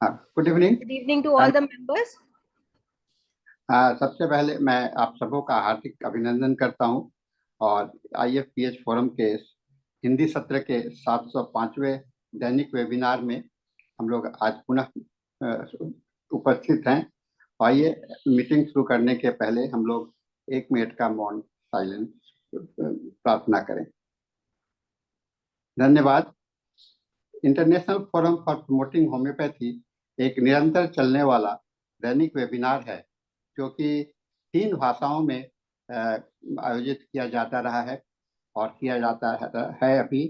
Good evening. Good evening to all the members. सबसे पहले मैं आप सबों का हार्दिक अभिनंदन करता हूं और IFPH फोरम के हिंदी सत्र के 705वें दैनिक वेबिनार में हम लोग आज पुनः उपस्थित हैं। आइए मीटिंग शुरू करने के पहले हम लोग 1 मिनट का मौन साइलेंस प्रार्थना करें। धन्यवाद। International forum for promoting homeopathy एक निरंतर चलने वाला दैनिक वेबिनार है जो कि 3 भाषाओं में आयोजित किया जाता रहा है और किया जाता है अभी।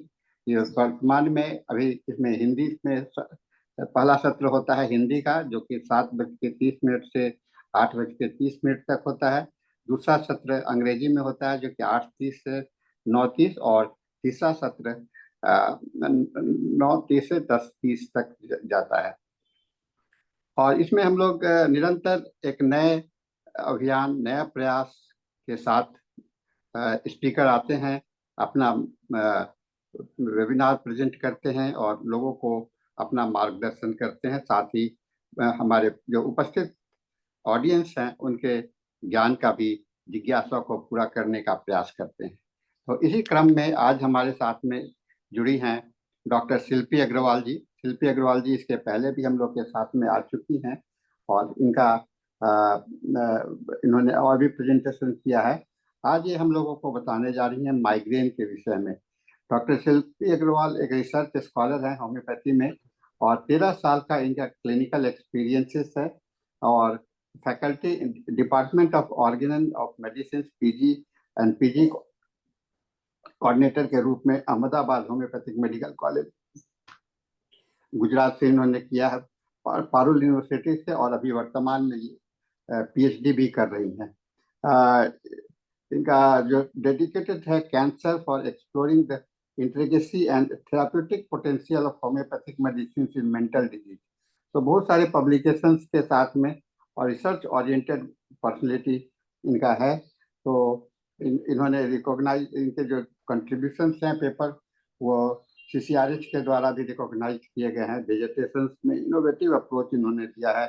ये वर्तमान में अभी इसमें हिंदी में पहला सत्र होता है हिंदी का, जो कि 7:30 से 8:30 तक होता है। दूसरा सत्र अंग्रेजी में होता है जो कि 8:30 से 9:30, और तीसरा सत्र 9:30 से 10:30 तक जाता है। और इसमें हम लोग निरंतर एक नए अभियान, नया प्रयास के साथ स्पीकर आते हैं, अपना वेबिनार प्रेजेंट करते हैं और लोगों को अपना मार्गदर्शन करते हैं। साथ ही हमारे जो उपस्थित ऑडियंस हैं उनके ज्ञान का भी, जिज्ञासा को पूरा करने का प्रयास करते हैं। तो इसी क्रम में आज हमारे साथ में जुड़ी हैं डॉक्टर शिल्पी अग्रवाल जी। शिल्पी अग्रवाल जी इसके पहले भी हम लोग के साथ में आ चुकी हैं और इन्होंने और भी प्रेजेंटेशन किया है। आज ये हम लोगों को बताने जा रही हैं माइग्रेन के विषय में। डॉक्टर शिल्पी अग्रवाल एक रिसर्च स्कॉलर हैं होम्योपैथी में और 13 साल का इनका क्लिनिकल एक्सपीरियंसेस है और faculty department of organ of medicine PG and PG coordinator के रूप में Ahmedabad homeopathic medical college Gujarat से इन्होंने किया है, पारुल यूनिवर्सिटी से, और अभी वर्तमान में ये PhD भी कर रही हैं। इनका जो डेडिकेटेड है cancer for exploring the intricacy and therapeutic potential of homeopathic medicine in mental disease. तो बहुत सारे पब्लिकेशंस के साथ में और रिसर्च ओरिएंटेड पर्सनैलिटी इनका है। तो इन्होंने रिकॉग्नाइज, इनके जो कंट्रीब्यूशंस हैं पेपर, वो CCRH के द्वारा भी रिकॉग्नाइज किए गए हैं। वेजिटेशन में इनोवेटिव अप्रोच इन्होंने दिया है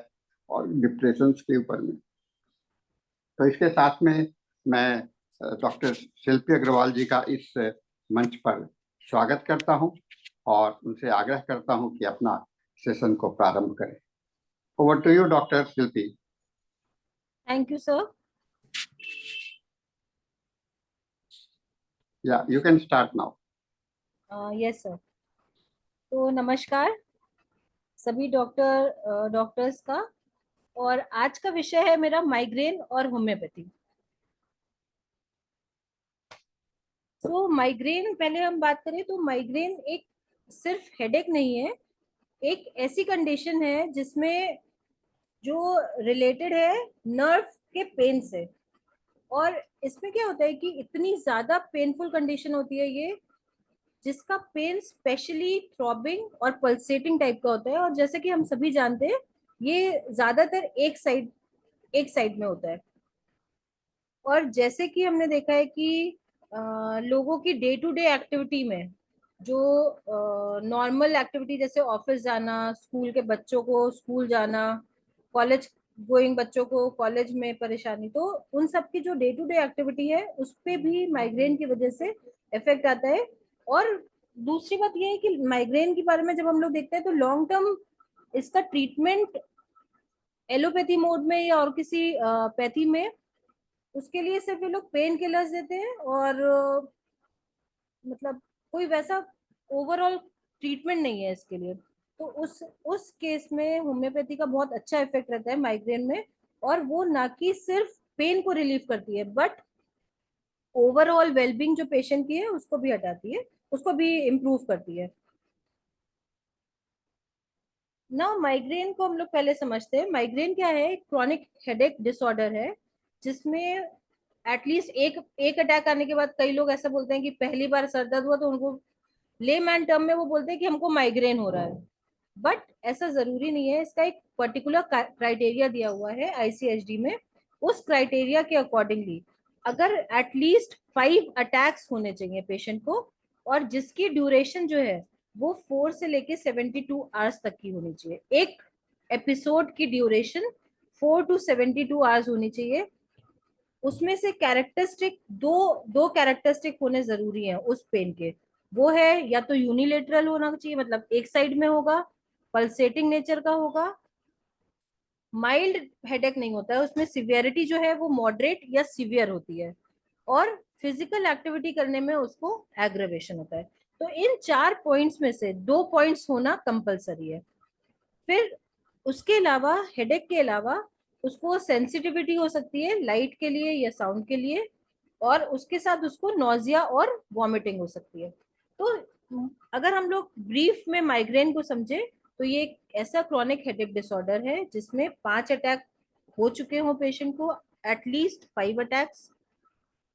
और डिप्रेशन के ऊपर में। तो इसके साथ में मैं डॉक्टर शिल्पी अग्रवाल जी का इस मंच पर स्वागत करता हूं और उनसे आग्रह करता हूं कि अपना सेशन को प्रारंभ करें। Over to you doctor Shilpi. Thank you, sir. Yeah you can start now. Yes, sir. तो नमस्कार सभी डॉक्टर्स का। और आज का विषय है मेरा माइग्रेन और होम्योपैथी। तो माइग्रेन, पहले हम बात करें तो माइग्रेन एक सिर्फ हेडेक नहीं है, एक ऐसी कंडीशन है जिसमें जो रिलेटेड है नर्व के पेन से। और इसमें क्या होता है कि इतनी ज्यादा पेनफुल कंडीशन होती है ये, जिसका पेन स्पेशली थ्रॉबिंग और पल्सेटिंग टाइप का होता है। और जैसे कि हम सभी जानते हैं ये ज्यादातर एक साइड में होता है। और जैसे कि हमने देखा है कि लोगों की डे टू डे एक्टिविटी में जो नॉर्मल एक्टिविटी, जैसे ऑफिस जाना, स्कूल के बच्चों को स्कूल जाना, कॉलेज गोइंग बच्चों को कॉलेज में परेशानी, तो उन सब की जो डे टू डे एक्टिविटी है उस पे भी माइग्रेन की वजह से इफेक्ट आता है। और दूसरी बात यह है कि माइग्रेन के बारे में जब हम लोग देखते हैं तो लॉन्ग टर्म इसका ट्रीटमेंट एलोपैथी मोड में या और किसी पैथी में, उसके लिए सिर्फ ये लोग पेन किलर्स देते हैं और मतलब कोई वैसा ओवरऑल ट्रीटमेंट नहीं है इसके लिए। तो उस केस में होम्योपैथी का बहुत अच्छा इफेक्ट रहता है माइग्रेन में। और वो ना कि सिर्फ पेन को रिलीव करती है बट ओवरऑल वेलबींग जो पेशेंट की है उसको भी हटाती है, उसको भी इम्प्रूव करती है ना। माइग्रेन को हम लोग पहले समझते हैं। माइग्रेन क्या है? क्रॉनिक हेडेक डिसऑर्डर है जिसमें एटलीस्ट एक अटैक आने के बाद कई लोग ऐसा बोलते हैं कि पहली बार सर दर्द हुआ तो उनको लेमैन टर्म में वो बोलते हैं कि हमको माइग्रेन हो रहा है। बट ऐसा जरूरी नहीं है। इसका एक पर्टिकुलर क्राइटेरिया दिया हुआ है ICHD में। उस क्राइटेरिया के अकॉर्डिंगली अगर एटलीस्ट 5 अटैक्स होने चाहिए पेशेंट को, और जिसकी ड्यूरेशन जो है वो 4 से लेके 72 आवर्स तक की होनी चाहिए। एक एपिसोड की ड्यूरेशन 4 to 72 आवर्स होनी चाहिए। उसमें से कैरेक्टरिस्टिक दो दो कैरेक्टरिस्टिक होने जरूरी हैं उस पेन के। वो है या तो यूनिलेटरल होना चाहिए, मतलब एक साइड में होगा, पल्सेटिंग नेचर का होगा, माइल्ड हेडेक नहीं होता है उसमें, सिवियरिटी जो है वो मॉडरेट या सीवियर होती है, और फिजिकल एक्टिविटी करने में उसको एग्रेवेशन होता है। तो इन 4 पॉइंट्स में से 2 पॉइंट्स होना कंपलसरी है। फिर उसके अलावा, हेडेक के अलावा, उसको सेंसिटिविटी हो सकती है लाइट के लिए या साउंड के लिए, और उसके साथ उसको नोजिया और वॉमिटिंग हो सकती है। तो अगर हम लोग ब्रीफ में माइग्रेन को समझे तो ये एक ऐसा क्रॉनिक हेडेक डिसऑर्डर है जिसमें 5 अटैक हो चुके हों पेशेंट को, एटलीस्ट 5 अटैक्स।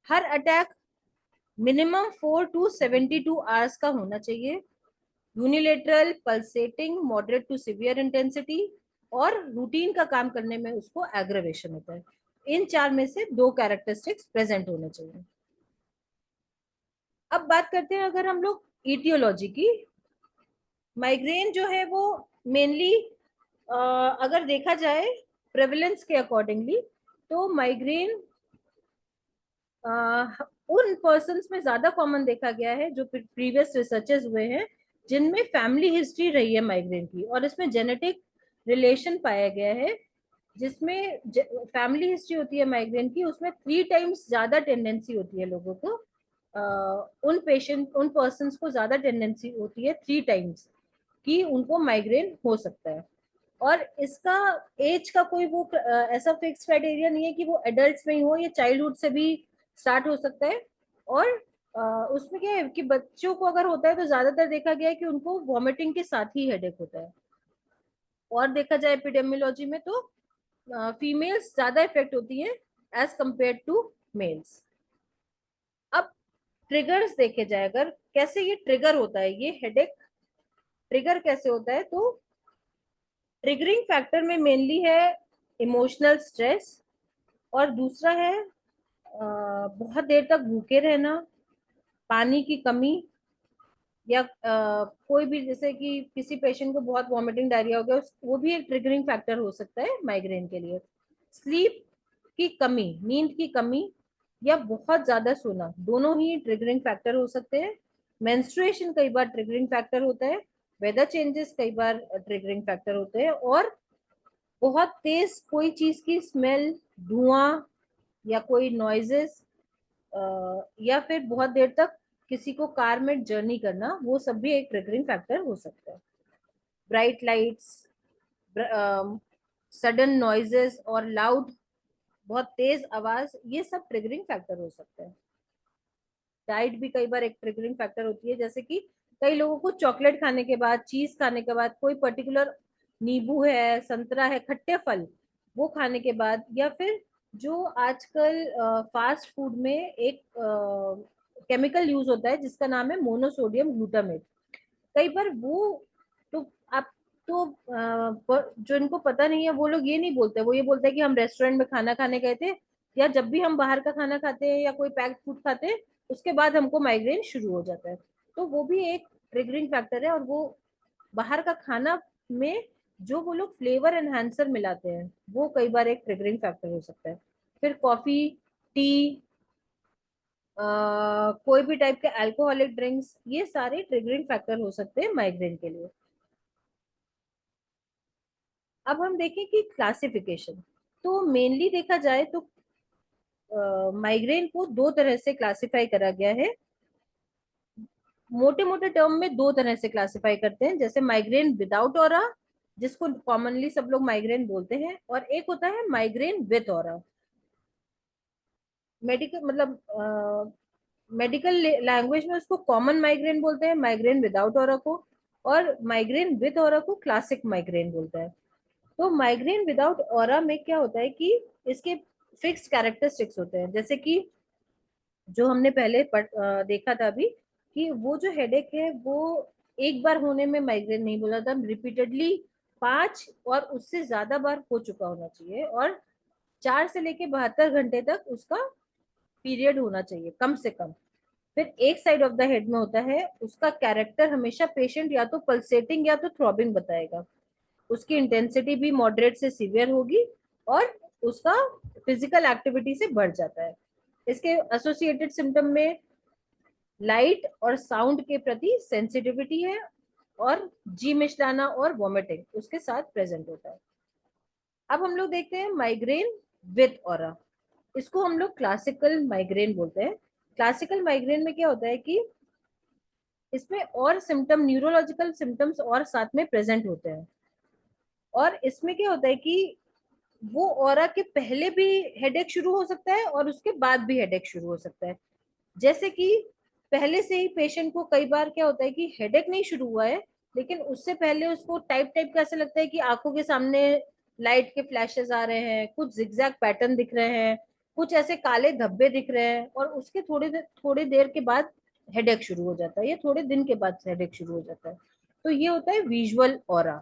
हर अटैक मिनिमम 4 to 72 आवर्स का होना चाहिए, unilateral, pulsating, moderate to severe intensity, और रूटीन का काम करने में उसको एग्रेवेशन होता है। इन 4 में से 2 कैरेक्टरिस्टिक्स प्रेजेंट होने चाहिए। अब बात करते हैं अगर हम लोग ईटियोलॉजी की। माइग्रेन जो है वो मेनली, अगर देखा जाए प्रेवलेंस के अकॉर्डिंगली, तो माइग्रेन उन पर्सन्स में ज्यादा कॉमन देखा गया है जो प्रीवियस रिसर्चेस हुए हैं जिनमें फैमिली हिस्ट्री रही है माइग्रेन की, और इसमें जेनेटिक रिलेशन पाया गया है। जिसमें फैमिली हिस्ट्री होती है माइग्रेन की, उसमें 3 टाइम्स ज्यादा टेंडेंसी होती है लोगों को, उन पर्सन को ज्यादा टेंडेंसी होती है 3 टाइम्स कि उनको माइग्रेन हो सकता है। और इसका एज का कोई वो ऐसा फिक्स क्राइटेरिया नहीं है कि वो एडल्ट्स में ही हो, ये चाइल्डहुड से भी स्टार्ट हो सकता है। और उसमें क्या है कि बच्चों को अगर होता है तो ज्यादातर देखा गया है कि उनको वॉमिटिंग के साथ ही हेडेक होता है। और देखा जाए एपिडेमियोलॉजी में तो फीमेल्स ज्यादा इफेक्ट होती है एज कंपेयर टू मेल्स। अब ट्रिगर्स देखे जाए अगर, कैसे ये ट्रिगर होता है, ये हेडेक ट्रिगर कैसे होता है, तो ट्रिगरिंग फैक्टर में मेनली है इमोशनल स्ट्रेस, और दूसरा है बहुत देर तक भूखे रहना, पानी की कमी, या कोई भी, जैसे कि किसी पेशेंट को बहुत वॉमिटिंग डायरिया हो गया, वो भी एक ट्रिगरिंग फैक्टर हो सकता है माइग्रेन के लिए। स्लीप की कमी, नींद की कमी, या बहुत ज्यादा सोना, दोनों ही ट्रिगरिंग फैक्टर हो सकते हैं। मेंस्ट्रुएशन कई बार ट्रिगरिंग फैक्टर होता है, वेदर चेंजेस कई बार ट्रिगरिंग फैक्टर होते हैं, और बहुत तेज कोई चीज की स्मेल, धुआं, या कोई नॉइजेस, या फिर बहुत देर तक किसी को कार में जर्नी करना, वो सब भी एक ट्रिगरिंग फैक्टर हो सकता है। ब्राइट लाइट्स, सडन नॉइजेस और लाउड, बहुत तेज आवाज, ये सब ट्रिगरिंग फैक्टर हो सकता है। डाइट भी कई बार एक ट्रिगरिंग फैक्टर होती है, जैसे कि कई लोगों को चॉकलेट खाने के बाद, चीज खाने के बाद, कोई पर्टिकुलर नींबू है, संतरा है, खट्टे फल, वो खाने के बाद, या फिर जो आजकल फास्ट फूड में एक केमिकल यूज होता है जिसका नाम है मोनोसोडियम ग्लूटामेट। कई बार वो, तो आप तो जो इनको पता नहीं है वो लोग ये नहीं बोलते, वो ये बोलते हैं कि हम रेस्टोरेंट में खाना खाने गए थे, या जब भी हम बाहर का खाना खाते हैं या कोई पैक्ड फूड खाते हैं उसके बाद हमको माइग्रेन शुरू हो जाता है। तो वो भी एक ट्रिगरिंग फैक्टर है, और वो बाहर का खाना में जो वो लोग फ्लेवर एनहांसर मिलाते हैं वो कई बार एक ट्रिगरिंग फैक्टर हो सकता है। फिर कॉफी, टी, कोई भी टाइप के अल्कोहलिक ड्रिंक्स, ये सारे ट्रिगरिंग फैक्टर हो सकते हैं माइग्रेन के लिए। अब हम देखें कि क्लासिफिकेशन, तो मेनली देखा जाए तो माइग्रेन को 2 तरह से क्लासिफाई करा गया है। मोटे मोटे टर्म में 2 तरह से क्लासिफाई करते हैं, जैसे माइग्रेन विदाउट ऑरा, जिसको कॉमनली सब लोग माइग्रेन बोलते हैं, और एक होता है माइग्रेन विथ ऑरा। मेडिकल मतलब मेडिकल लैंग्वेज में उसको कॉमन माइग्रेन बोलते हैं, माइग्रेन विदाउट ऑरा को, और माइग्रेन विथ ऑरा को क्लासिक माइग्रेन बोलता है। तो माइग्रेन विदाउट ऑरा में क्या होता है कि इसके फिक्स्ड कैरेक्टरिस्टिक्स होते हैं, जैसे कि जो हमने पहले देखा था अभी, कि वो जो हेडेक है वो एक बार होने में माइग्रेन नहीं बोला था, रिपीटेडली 5 और उससे ज्यादा बार हो चुका होना चाहिए, और 4 से लेके 72 घंटे तक उसका पीरियड होना चाहिए कम से कम। फिर एक साइड ऑफ द हेड में होता है, उसका कैरेक्टर हमेशा पेशेंट या तो पल्सेटिंग या तो थ्रॉबिंग बताएगा। उसकी इंटेंसिटी भी मॉडरेट से सीवियर होगी और उसका फिजिकल एक्टिविटी से बढ़ जाता है। इसके एसोसिएटेड सिम्टम में लाइट और साउंड के प्रति सेंसिटिविटी है और जी मिचलाना और वॉमिटिंग उसके साथ प्रेजेंट होता है। अब हम लोग देखते हैं माइग्रेन विद ऑरा। इसको हम लोग क्लासिकल माइग्रेन बोलते हैं। क्लासिकल माइग्रेन में क्या होता है कि इसमें और सिम्टम, न्यूरोलॉजिकल सिम्टम्स और साथ में प्रेजेंट होते हैं। और इसमें क्या होता है कि वो ऑरा के पहले भी हेडेक शुरू हो सकता है और उसके बाद भी हेडेक शुरू हो सकता है। जैसे कि पहले से ही पेशेंट को कई बार क्या होता है कि हेडेक नहीं शुरू हुआ है, लेकिन उससे पहले उसको टाइप टाइप का ऐसा लगता है कि आंखों के सामने लाइट के फ्लैशेस आ रहे हैं, कुछ जिगजैग पैटर्न दिख रहे हैं, कुछ ऐसे काले धब्बे दिख रहे हैं, और उसके थोड़ी देर के बाद हेडेक शुरू हो जाता है, या थोड़े दिन के बाद हेडेक शुरू हो जाता है। तो ये होता है विजुअल ऑरा।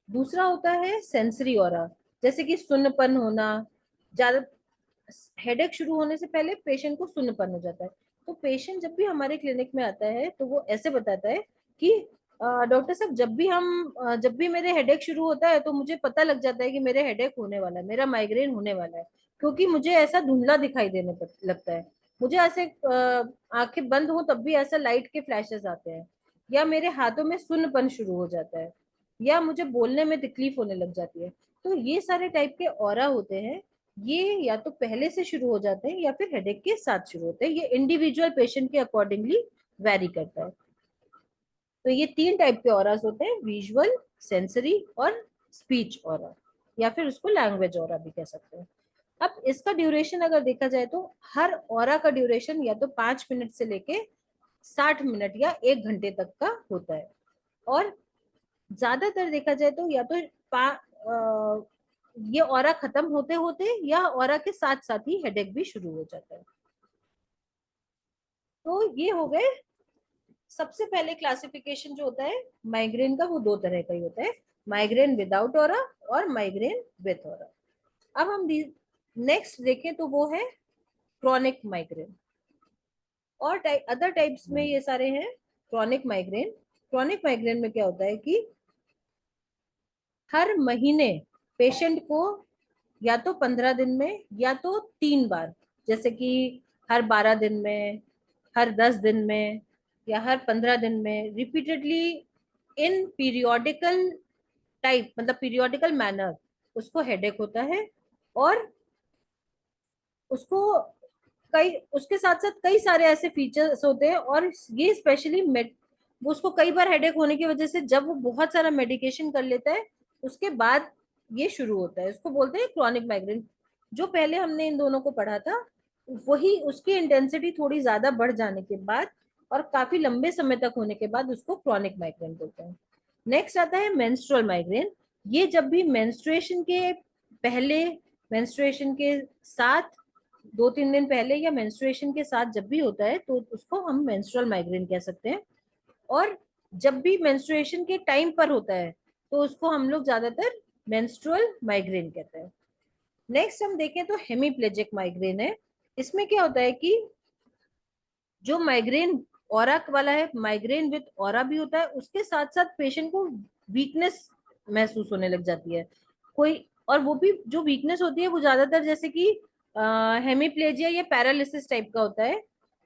दूसरा होता है सेंसरी ऑरा, जैसे कि सुन्नपन होना। ज्यादा हेडेक शुरू होने से पहले पेशेंट को सुन्नपन हो जाता है। तो पेशेंट जब भी हमारे क्लिनिक में आता है तो वो ऐसे बताता है कि डॉक्टर साहब, जब भी मेरे हेडेक शुरू होता है तो मुझे पता लग जाता है कि मेरे हेडेक होने वाला है, मेरा माइग्रेन होने वाला है, क्योंकि मुझे ऐसा धुंधला दिखाई देने लगता है। मुझे ऐसे आंखें बंद हो तब भी ऐसा लाइट के फ्लैशेस आते हैं, या मेरे हाथों में सुन्नपन शुरू हो जाता है, या मुझे बोलने में तकलीफ होने लग जाती है। तो ये सारे टाइप के ऑरा होते हैं। ये या तो पहले से शुरू हो जाते हैं या फिर हेडेक के साथ शुरू होते हैं। ये इंडिविजुअल पेशेंट के अकॉर्डिंगली वेरी करता है। तो ये तीन टाइप के ऑरास होते हैं, विजुअल, सेंसरी और स्पीच ऑरा, या फिर उसको लैंग्वेज ऑरा भी कह सकते हैं। अब इसका ड्यूरेशन अगर देखा जाए तो हर ऑरा का ड्यूरेशन या तो 5 मिनट से लेके 60 मिनट या 1 घंटे तक का होता है। और ज्यादातर देखा जाए तो या तो ये ऑरा खत्म होते होते या ऑरा के साथ साथ ही हेडेक भी शुरू हो जाता है। तो ये हो गए सबसे पहले क्लासिफिकेशन जो होता है माइग्रेन का, वो दो तरह का ही होता है, माइग्रेन विदाउट ऑरा और माइग्रेन विथ ऑरा। अब हम नेक्स्ट देखें तो वो है क्रॉनिक माइग्रेन। और अदर टाइप्स में ये सारे हैं क्रॉनिक माइग्रेन। क्रॉनिक माइग्रेन में क्या होता है कि हर महीने पेशेंट को या तो 15 दिन में या तो 3 बार, जैसे कि हर 12 दिन में, हर 10 दिन में, या हर 15 दिन में, रिपीटेडली इन पीरियोडिकल टाइप, मतलब पीरियोडिकल मैनर उसको हेडेक होता है। और उसको कई, उसके साथ साथ कई सारे ऐसे फीचर्स होते हैं, और ये स्पेशली वो उसको कई बार हेडेक होने की वजह से जब वो बहुत सारा मेडिकेशन कर लेता है उसके बाद ये शुरू होता है, उसको बोलते हैं क्रॉनिक माइग्रेन। जो पहले हमने इन दोनों को पढ़ा था वही, उसकी इंटेंसिटी थोड़ी ज्यादा बढ़ जाने के बाद और काफी लंबे समय तक होने के बाद उसको क्रॉनिक माइग्रेन बोलते हैं। नेक्स्ट आता है मेंस्ट्रुअल माइग्रेन। ये जब भी मेंस्ट्रुएशन के पहले, मेंस्ट्रुएशन के साथ 2-3 दिन पहले, या मेंस्ट्रुएशन के साथ जब भी होता है तो उसको हम मेंस्ट्रुअल माइग्रेन कह सकते हैं। और जब भी मेंस्ट्रुएशन के टाइम पर होता है तो उसको हम लोग ज्यादातर मेंस्ट्रुअल माइग्रेन कहते हैं। नेक्स्ट हम देखें तो हेमीप्लेजिक माइग्रेन है। इसमें क्या होता है कि जो माइग्रेन ऑरा वाला है, माइग्रेन विद ऑरा भी होता है, उसके साथ साथ पेशेंट को वीकनेस महसूस होने लग जाती है कोई। और वो भी जो वीकनेस होती है वो ज्यादातर जैसे कि हेमीप्लेजिया या पैरालिसिस टाइप का होता है।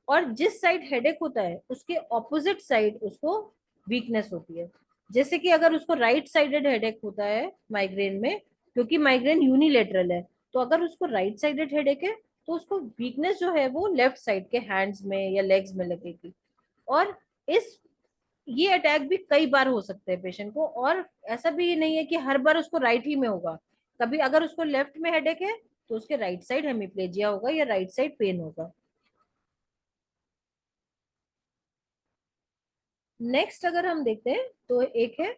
और जिस साइड हेडेक होता है उसके ऑपोजिट साइड उसको वीकनेस होती है। जैसे कि अगर उसको राइट साइडेड हेडेक होता है माइग्रेन में, क्योंकि माइग्रेन यूनिलेटरल है, तो अगर उसको राइट साइडेड हेडेक है तो उसको वीकनेस जो है वो लेफ्ट साइड के हैंड्स में या लेग्स में लगेगी। और इस ये अटैक भी कई बार हो सकते हैं पेशेंट को, और ऐसा भी नहीं है कि हर बार उसको राइट ही में होगा। कभी अगर उसको लेफ्ट में हेडेक है तो उसके राइट साइड हेमिप्लेजिया होगा या राइट साइड पेन होगा। नेक्स्ट अगर हम देखते हैं तो एक है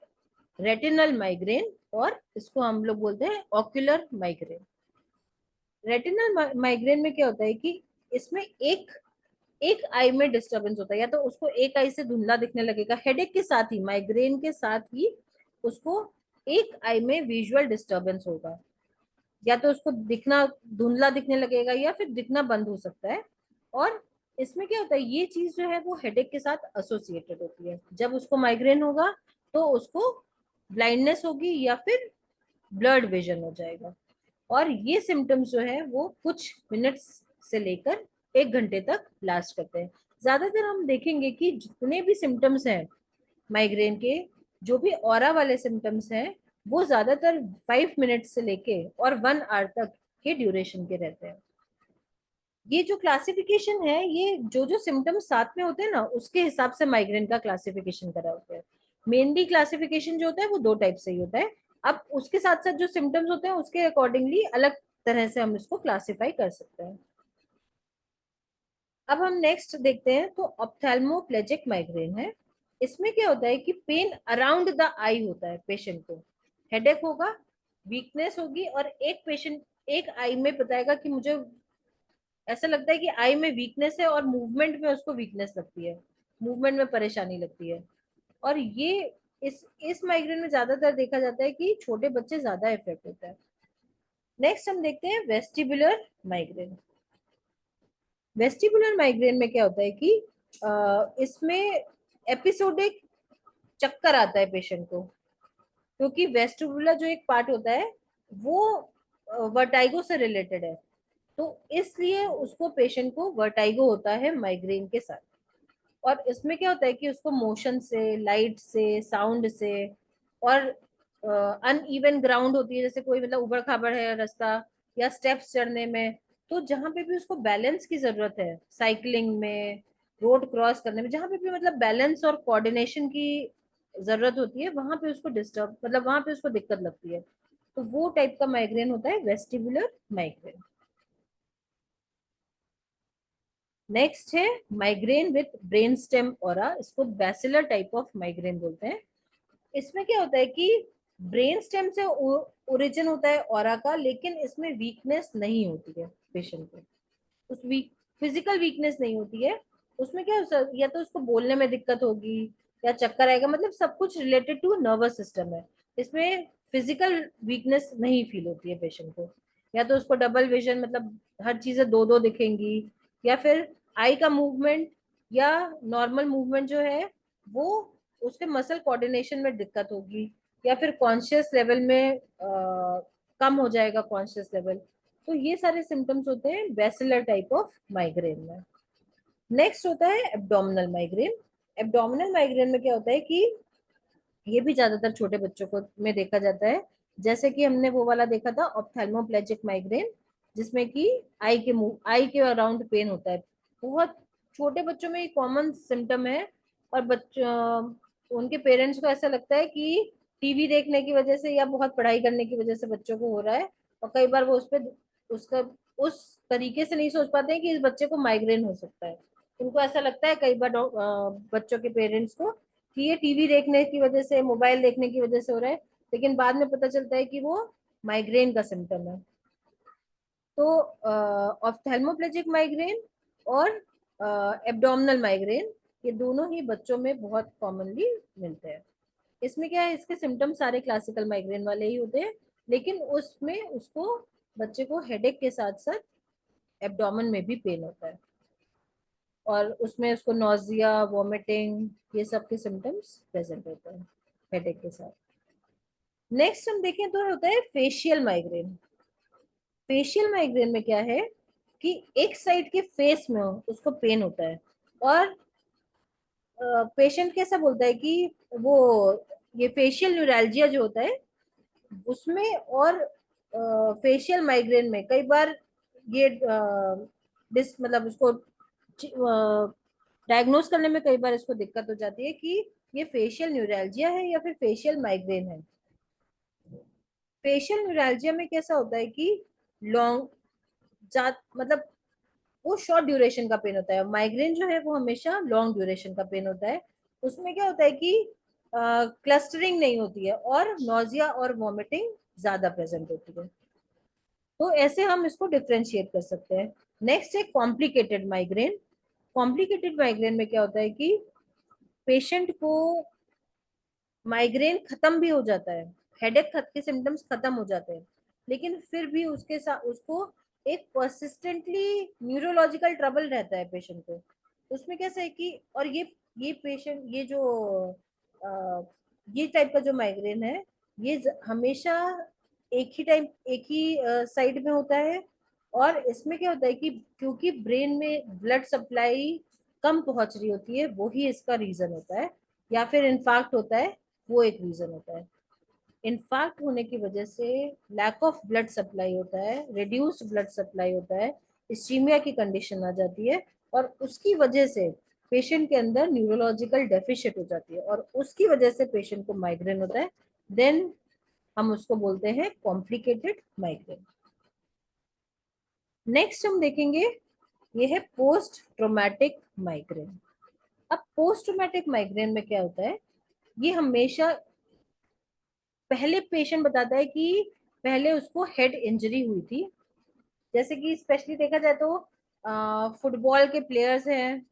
रेटिनल माइग्रेन, और इसको हम लोग बोलते हैं ऑक्यूलर माइग्रेन। रेटिनल माइग्रेन में क्या होता है कि इसमें एक एक आई में डिस्टरबेंस होता है, या तो उसको एक आई से धुंधला दिखने लगेगा, हेडेक के साथ ही, माइग्रेन के साथ ही उसको एक आई में विजुअल डिस्टरबेंस होगा, या तो उसको दिखना धुंधला दिखने लगेगा या फिर दिखना बंद हो सकता है। और इसमें क्या होता है, ये चीज जो है वो हेडेक के साथ एसोसिएटेड होती है। जब उसको माइग्रेन होगा तो उसको ब्लाइंडनेस होगी या फिर ब्लर्ड विजन हो जाएगा। और ये सिम्टम्स जो है वो कुछ मिनट्स से लेकर 1 घंटे तक लास्ट करते हैं। ज्यादातर हम देखेंगे कि जितने भी सिम्टम्स हैं माइग्रेन के, जो भी ऑरा वाले सिम्टम्स हैं, वो ज्यादातर 5 मिनट से लेके और 1 आवर तक के ड्यूरेशन के रहते हैं। ये जो क्लासिफिकेशन है, ये जो जो सिम्टम्स साथ में होते हैं ना, उसके हिसाब से माइग्रेन का क्लासिफिकेशन करा होता है। मेनली क्लासिफिकेशन जो होता है वो 2 टाइप से ही होता है। अब उसके साथ साथ जो सिम्टम्स होते हैं उसके अकॉर्डिंगली अलग तरह से हम इसको क्लासिफाई कर सकते हैं। अब हम नेक्स्ट देखते हैं, तो ऑप्थेल्मोप्लेजिक माइग्रेन है। इसमें क्या होता है कि पेन अराउंड द आई होता है पेशेंट को, हेडेक होगा, वीकनेस होगी, और एक पेशेंट एक आई में बताएगा कि मुझे ऐसा लगता है कि आई में वीकनेस है, और मूवमेंट में उसको वीकनेस लगती है, मूवमेंट में परेशानी लगती है। और ये इस माइग्रेन में ज्यादातर देखा जाता है कि छोटे बच्चे ज्यादा इफेक्ट होता है। नेक्स्ट हम देखते हैं वेस्टिबुलर माइग्रेन। वेस्टिबुलर माइग्रेन में क्या होता है कि इसमें एपिसोडिक चक्कर आता है पेशेंट को, क्योंकि वेस्टिबुलर जो एक पार्ट होता है वो वर्टाइगो से रिलेटेड है। तो इसलिए उसको पेशेंट को वर्टाइगो होता है माइग्रेन के साथ। और इसमें क्या होता है कि उसको मोशन से, लाइट से, साउंड से, और अनइवन ग्राउंड होती है, जैसे कोई मतलब उबड़ खाबड़ है रास्ता या स्टेप्स चढ़ने में, तो जहां पे भी उसको बैलेंस की जरूरत है, साइकिलिंग में, रोड क्रॉस करने में, जहां पे भी मतलब बैलेंस और कोऑर्डिनेशन की जरूरत होती है, वहां पे उसको डिस्टर्ब, मतलब वहां पे उसको दिक्कत लगती है। तो वो टाइप का माइग्रेन होता है वेस्टिबुलर माइग्रेन। नेक्स्ट है migraine with brain stem aura, इसको बैसिलर टाइप ऑफ माइग्रेन बोलते हैं। इसमें क्या होता है कि ब्रेन स्टेम से ओरिजिन होता है ऑरा का, लेकिन इसमें वीकनेस नहीं होती है पेशेंट को, उस वीक फिजिकल वीकनेस नहीं होती है। उसमें क्या या तो उसको बोलने में दिक्कत होगी, या चक्कर आएगा, मतलब सब कुछ रिलेटेड टू नर्वस सिस्टम है। इसमें फिजिकल वीकनेस नहीं फील होती है पेशेंट को। या तो उसको डबल विजन, मतलब हर चीजें दो दो दिखेंगी, या फिर आई का मूवमेंट या नॉर्मल मूवमेंट जो है वो, उसके मसल कोऑर्डिनेशन में दिक्कत होगी, या फिर कॉन्शियस लेवल में कम हो जाएगा कॉन्शियस लेवल। तो ये सारे सिम्टम्स होते हैं बेसिलर टाइप ऑफ माइग्रेन में। नेक्स्ट होता है एब्डोमिनल माइग्रेन। एब्डोमिनल माइग्रेन में क्या होता है कि ये भी ज्यादातर छोटे बच्चों को में देखा जाता है। जैसे कि हमने वो वाला देखा था ऑप्थेल्मोप्लेजिक माइग्रेन, जिसमें कि आई के अराउंड पेन होता है। बहुत छोटे बच्चों में ये कॉमन सिम्टम है। और उनके पेरेंट्स को ऐसा लगता है कि टीवी देखने की वजह से या बहुत पढ़ाई करने की वजह से बच्चों को हो रहा है। और कई बार वो उसका उस तरीके से नहीं सोच पाते हैं कि इस बच्चे को माइग्रेन हो सकता है। उनको ऐसा लगता है कई बार बच्चों के पेरेंट्स को कि ये टीवी देखने की वजह से, मोबाइल देखने की वजह से हो रहा है, लेकिन बाद में पता चलता है कि वो माइग्रेन का सिम्टम है। तो ऑप्थेल्मोप्लेजिक माइग्रेन और एब्डोमिनल माइग्रेन, ये दोनों ही बच्चों में बहुत कॉमनली मिलते हैं। इसमें क्या है, इसके सिम्टम्स सारे क्लासिकल माइग्रेन वाले ही होते हैं, लेकिन उसमें उसको बच्चे को हेडेक के साथ साथ एब्डोमेन में भी पेन होता है, और उसमें उसको नोजिया, वॉमिटिंग, ये सब के सिम्टम्स प्रेजेंट होते हैं हेडेक के साथ। नेक्स्ट हम देखें तो होता है फेशियल माइग्रेन। फेशियल माइग्रेन में क्या है कि एक साइड के फेस में उसको पेन होता है, और पेशेंट कैसा बोलता है कि वो ये फेशियल न्यूरैल्जिया जो होता है उसमें, और फेशियल माइग्रेन में कई बार ये मतलब उसको डायग्नोस करने में कई बार इसको दिक्कत हो जाती है कि ये फेशियल न्यूरैल्जिया है या फिर फेशियल माइग्रेन है। फेशियल न्यूरैल्जिया में कैसा होता है कि लॉन्ग मतलब वो शॉर्ट ड्यूरेशन का पेन होता है, माइग्रेन जो है वो हमेशा लॉन्ग ड्यूरेशन का पेन होता है। उसमें क्या होता है कि क्लस्टरिंग नहीं होती है, और नोजिया और वॉमिटिंग ज्यादा प्रेजेंट होती है। तो ऐसे हम इसको डिफ्रेंशिएट कर सकते हैं। नेक्स्ट है कॉम्प्लिकेटेड माइग्रेन। कॉम्प्लिकेटेड माइग्रेन में क्या होता है कि पेशेंट को माइग्रेन खत्म भी हो जाता है, हेडेक के सिम्टम्स खत्म हो जाते हैं, लेकिन फिर भी उसके साथ उसको एक परसिस्टेंटली न्यूरोलॉजिकल ट्रबल रहता है पेशेंट को। उसमें कैसा है कि, और ये पेशेंट, ये जो ये टाइप का जो माइग्रेन है, ये हमेशा एक ही साइड में होता है। और इसमें क्या होता है कि क्योंकि ब्रेन में ब्लड सप्लाई कम पहुंच रही होती है, वो ही इसका रीजन होता है। या फिर इन्फार्क्ट होता है, वो एक रीजन होता है। इन्फार्क्ट होने की वजह से लैक ऑफ ब्लड सप्लाई होता है, रिड्यूस्ड ब्लड सप्लाई होता है, इस्चीमिया की कंडीशन आ जाती है, और उसकी वजह से पेशेंट के अंदर न्यूरोलॉजिकल डेफिशिएंट हो जाती है, और उसकी वजह से पेशेंट को माइग्रेन होता है। देन हम उसको बोलते हैं कॉम्प्लिकेटेड माइग्रेन। नेक्स्ट हम देखेंगे, ये है पोस्ट ट्रोमैटिक माइग्रेन। अब पोस्ट ट्रोमैटिक माइग्रेन में क्या होता है, ये हमेशा पहले पेशेंट बताता है कि पहले उसको हेड इंजरी हुई थी। जैसे कि स्पेशली देखा जाए तो फुटबॉल के प्लेयर्स हैं,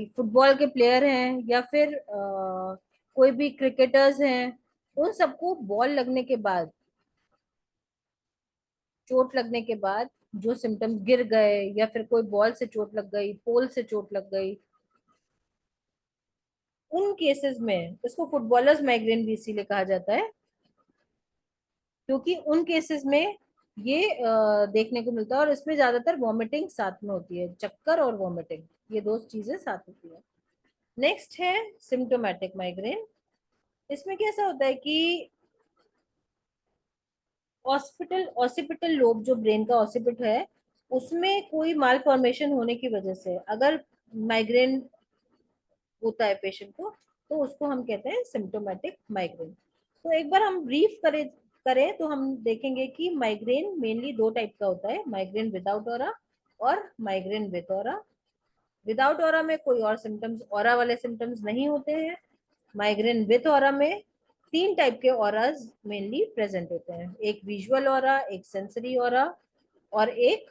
फुटबॉल के प्लेयर हैं, या फिर कोई भी क्रिकेटर्स हैं, उन सबको बॉल लगने के बाद, चोट लगने के बाद जो सिम्टम्स, गिर गए या फिर कोई बॉल से चोट लग गई, पोल से चोट लग गई, उन केसेस में इसको फुटबॉलर्स माइग्रेन भी इसीलिए कहा जाता है, क्योंकि उन केसेस में ये देखने को मिलता है। और इसमें ज्यादातर वॉमिटिंग साथ में होती है, चक्कर और वॉमिटिंग, ये दो चीजें साथ होती है। नेक्स्ट है सिम्टोमेटिक माइग्रेन। इसमें कैसा होता है कि ऑसिपिटल लोब, जो ब्रेन का ऑसिपिट है, उसमें कोई माल फॉर्मेशन होने की वजह से अगर माइग्रेन होता है पेशेंट को, तो उसको हम कहते हैं सिम्टोमेटिक माइग्रेन। तो एक बार हम ब्रीफ करें करें तो हम देखेंगे कि माइग्रेन मेनली दो टाइप का होता है, माइग्रेन विदाउट ऑरा और migraine with aura. Without aura में कोई और सिम्टम्स, ऑरा वाले सिम्टम्स नहीं होते हैं। माइग्रेन विथ ऑरा में तीन टाइप के ऑराज मेनली प्रेजेंट होते हैं, एक विजुअल ऑरा, एक सेंसरी ऑरा, और एक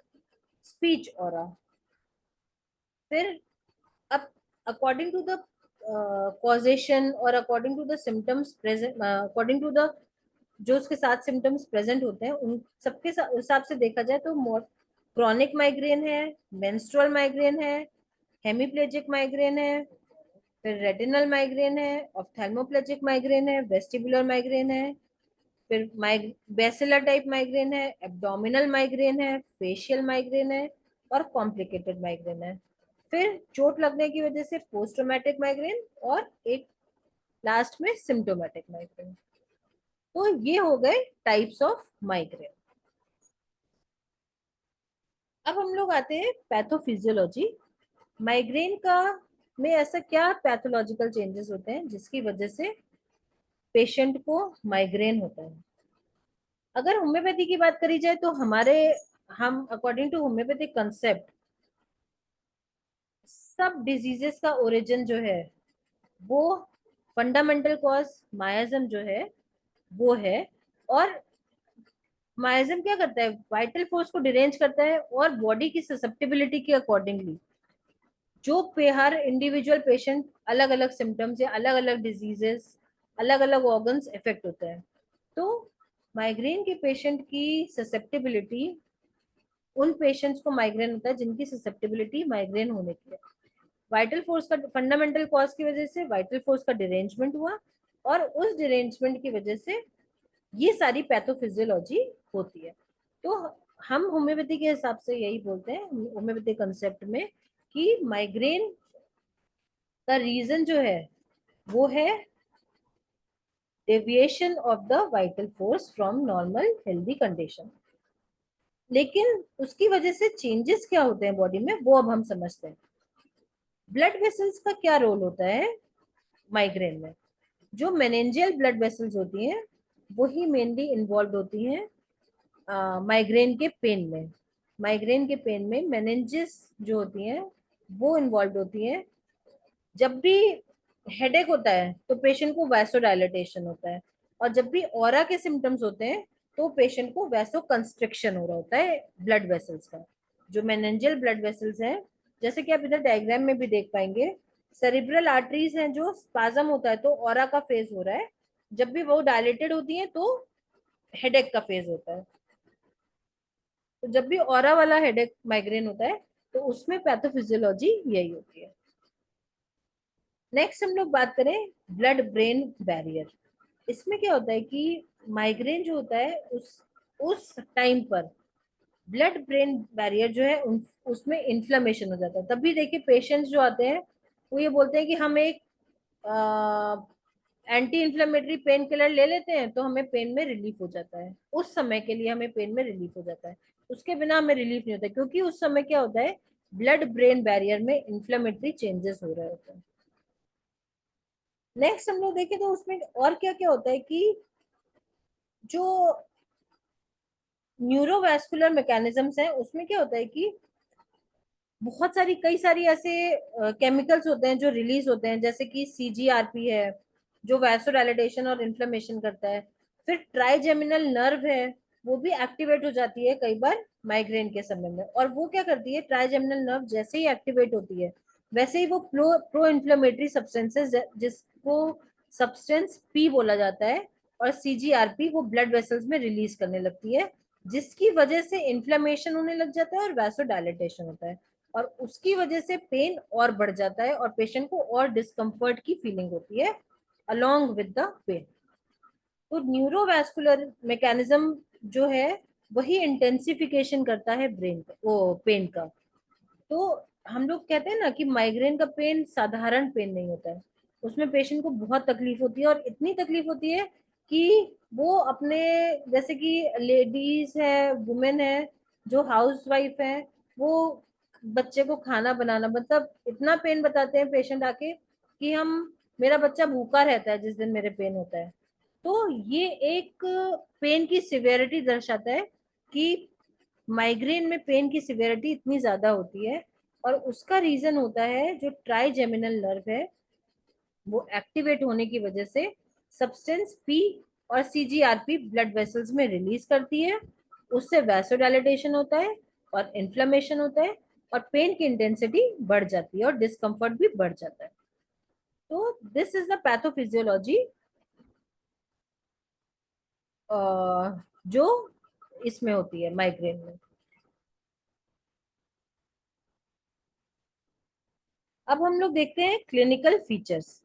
स्पीच ऑरा। फिर अब अकॉर्डिंग टू द कॉजेशन और according to the symptoms present, according to the जो उसके साथ सिम्टम्स प्रेजेंट होते हैं, उन सबके हिसाब से देखा जाए तो मोर क्रॉनिक माइग्रेन है, मेंस्ट्रुअल माइग्रेन है, हेमीप्लेजिक माइग्रेन है, फिर रेटिनल माइग्रेन है, ऑप्थेल्मोप्लेजिक माइग्रेन है, वेस्टिबुलर माइग्रेन है, फिर बेसिलर टाइप माइग्रेन है, एब्डोमिनल माइग्रेन है, फेशियल माइग्रेन है, और कॉम्प्लिकेटेड माइग्रेन है। फिर चोट लगने की वजह से पोस्ट ट्रोमैटिक माइग्रेन, और एक लास्ट में सिम्टोमेटिक माइग्रेन। तो ये हो गए टाइप्स ऑफ माइग्रेन। अब हम लोग आते हैं पैथोफिजियोलॉजी। माइग्रेन का में ऐसा क्या पैथोलॉजिकल चेंजेस होते हैं जिसकी वजह से पेशेंट को माइग्रेन होता है। अगर होम्योपैथी की बात करी जाए तो हम अकॉर्डिंग टू होम्योपैथिक कंसेप्ट, सब डिजीजेस का ओरिजिन जो है, वो फंडामेंटल कॉज मायाजम जो है वो है। और मायाजम क्या करता है, वाइटल फोर्स को डिरेंज करता है, और बॉडी की ससेप्टिबिलिटी के अकॉर्डिंगली जो पे हर इंडिविजुअल पेशेंट अलग अलग सिम्टम्स या अलग अलग डिजीजेस, अलग अलग ऑर्गन्स इफेक्ट होते हैं। तो माइग्रेन के पेशेंट की ससेप्टिबिलिटी, उन पेशेंट्स को माइग्रेन होता है जिनकी ससेप्टिबिलिटी माइग्रेन होने की है। वाइटल फोर्स का फंडामेंटल कॉज की वजह से वाइटल फोर्स का डिरेंजमेंट हुआ, और उस डिरेंजमेंट की वजह से ये सारी पैथोफिजियोलॉजी होती है। तो हम होम्योपैथी के हिसाब से यही बोलते हैं, होम्योपैथी कंसेप्ट में, कि माइग्रेन का रीजन जो है वो है deviation of the vital force from normal healthy condition. लेकिन उसकी वजह से चेंजेस क्या होते हैं बॉडी में, वो अब हम समझते हैं। ब्लड वेसल्स का क्या रोल होता है माइग्रेन में। जो मेनेंजियल ब्लड वेसल्स होती हैं, वही मेनली इन्वॉल्व होती हैं माइग्रेन के पेन में। माइग्रेन के पेन में मेनेंजिस जो होती हैं वो इन्वॉल्व होती हैं। जब भी हेडेक होता है तो पेशेंट को वैसोडाइलेटेशन होता है, और जब भी ऑरा के सिम्टम्स होते हैं तो पेशेंट को वैसो कंस्ट्रिक्शन हो रहा होता है ब्लड वेसल्स का। जो मेनेंजियल ब्लड वेसल्स हैं, जैसे कि आप इधर डायग्राम में भी देख पाएंगे, सेरिब्रल आर्टरीज हैं, जो स्पाजम होता है तो ऑरा का फेज हो रहा है, जब भी वो डायलेटेड होती है तो हेडेक का फेज होता है। तो जब भी ऑरा वाला हेडेक माइग्रेन होता है तो उसमें पैथोफिजियोलॉजी यही होती है। नेक्स्ट हम लोग बात करें ब्लड ब्रेन बैरियर। इसमें क्या होता है कि माइग्रेन जो होता है उस टाइम पर ब्लड ब्रेन बैरियर जो है उसमें इन्फ्लेमेशन हो जाता है। तभी देखिए पेशेंट्स जो आते हैं वो ये बोलते हैं कि हम एक एंटी इन्फ्लेमेटरी पेन किलर ले लेते हैं तो हमें पेन में रिलीफ हो जाता है, उस समय के लिए हमें पेन में रिलीफ हो जाता है, उसके बिना हमें रिलीफ नहीं होता, क्योंकि उस समय क्या होता है ब्लड ब्रेन बैरियर में इन्फ्लेमेटरी चेंजेस हो रहे होते हैं। नेक्स्ट हम लोग देखें तो उसमें और क्या क्या होता है कि जो न्यूरोवैस्कुलर मैकेनिज्म्स है उसमें क्या होता है कि बहुत सारी कई सारी ऐसे केमिकल्स होते हैं जो रिलीज होते हैं, जैसे कि सीजीआरपी है जो वैसोडाइलेटेशन और इन्फ्लेमेशन करता है। फिर ट्राइजेमिनल नर्व है, वो भी एक्टिवेट हो जाती है कई बार माइग्रेन के समय में, और वो क्या करती है ट्राइजेमिनल नर्व जैसे ही एक्टिवेट होती है वैसे ही वो प्रो इन्फ्लेमेटरी सब्सटेंसेस जिसको सब्सटेंस पी बोला जाता है और सीजीआरपी वो ब्लड वेसल्स में रिलीज करने लगती है, जिसकी वजह से इन्फ्लेमेशन होने लग जाता है और वैसोडाइलेटेशन होता है, और उसकी वजह से पेन और बढ़ जाता है और पेशेंट को और डिस्कम्फर्ट की फीलिंग होती है अलोंग विद द पेन। तो न्यूरोवैस्कुलर मैकेनिज्म जो है वही इंटेंसिफिकेशन करता है ब्रेन का वो पेन का। तो हम लोग कहते हैं ना कि माइग्रेन का पेन साधारण पेन नहीं होता है, उसमें पेशेंट को बहुत तकलीफ होती है, और इतनी तकलीफ होती है कि वो अपने, जैसे कि लेडीज है वुमेन है जो हाउस वाइफ है, वो बच्चे को खाना बनाना, मतलब इतना पेन बताते हैं पेशेंट आके कि हम, मेरा बच्चा भूखा रहता है जिस दिन मेरे पेन होता है। तो ये एक पेन की सिवियरिटी दर्शाता है कि माइग्रेन में पेन की सिवियरिटी इतनी ज्यादा होती है, और उसका रीजन होता है जो ट्राइजेमिनल नर्व है वो एक्टिवेट होने की वजह से सब्सटेंस पी और सीजीआरपी ब्लड वेसल्स में रिलीज करती है, उससे वैसोडाइलेटेशन होता है और इन्फ्लेमेशन होता है, और पेन की इंटेंसिटी बढ़ जाती है और डिस्कम्फर्ट भी बढ़ जाता है। तो दिस इज द पैथोफिजियोलॉजी जो इसमें होती है माइग्रेन में। अब हम लोग देखते हैं क्लिनिकल फीचर्स।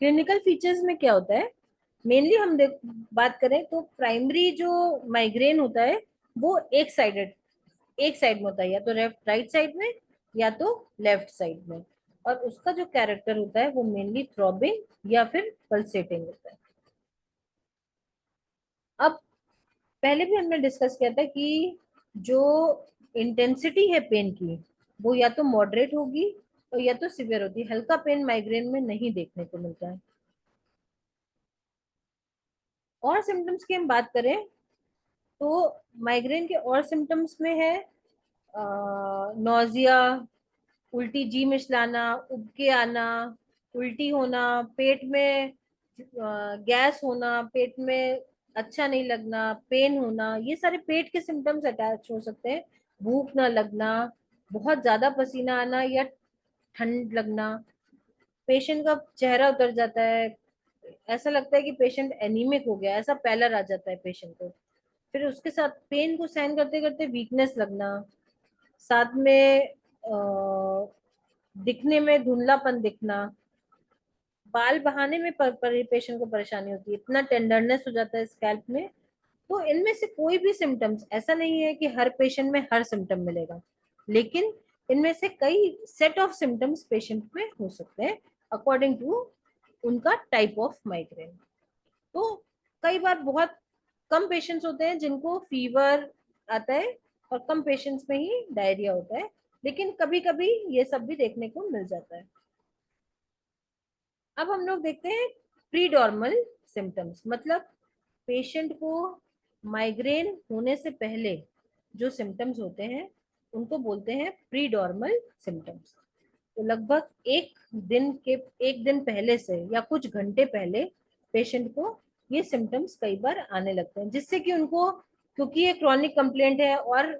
क्लिनिकल फीचर्स में क्या होता है, मेनली हम देख बात करें तो प्राइमरी जो माइग्रेन होता है वो एक साइड में होता है, या तो लेफ्ट राइट साइड में या तो लेफ्ट साइड में, और उसका जो कैरेक्टर होता है वो मेनली थ्रॉबिंग या फिर पल्सेटिंग होता है। अब पहले भी हमने डिस्कस किया था कि जो इंटेंसिटी है पेन की वो या तो मॉडरेट होगी और या तो सिवियर होती है, हल्का पेन माइग्रेन में नहीं देखने को मिलता है। और सिम्टम्स की हम बात करें तो माइग्रेन के और सिम्टम्स में है नोजिया, उल्टी जी मिचलाना, उबके आना, उल्टी होना, पेट में गैस होना, पेट में अच्छा नहीं लगना, पेन होना, ये सारे पेट के सिम्टम्स अटैच हो सकते हैं। भूख ना लगना, बहुत ज्यादा पसीना आना या ठंड लगना, पेशेंट का चेहरा उतर जाता है, ऐसा लगता है कि पेशेंट एनीमिक हो गया, ऐसा पैलर आ जाता है पेशेंट को। फिर उसके साथ पेन को सहन करते करते वीकनेस लगना, साथ में दिखने में धुंधलापन दिखना, बाल बहाने में पेशेंट को परेशानी होती है, इतना टेंडरनेस हो जाता है स्कैल्प में। तो इनमें से कोई भी सिम्टम्स, ऐसा नहीं है कि हर पेशेंट में हर सिम्टम मिलेगा, लेकिन इनमें से कई सेट ऑफ सिम्टम्स पेशेंट में हो सकते हैं अकॉर्डिंग टू उनका टाइप ऑफ माइग्रेन। तो कई बार बहुत कम पेशेंट्स होते हैं जिनको फीवर आता है, और कम पेशेंट्स में ही डायरिया होता है, लेकिन कभी कभी ये सब भी देखने को मिल जाता है। अब हम लोग देखते हैं प्रीडॉर्मल सिम्टम्स, मतलब पेशेंट को माइग्रेन होने से पहले जो सिम्टम्स होते हैं उनको बोलते हैं प्रीडॉर्मल सिम्टम्स। तो लगभग एक दिन पहले से या कुछ घंटे पहले पेशेंट को ये सिम्टम्स कई बार आने लगते हैं, जिससे कि उनको, क्योंकि ये क्रॉनिक कंप्लेंट है और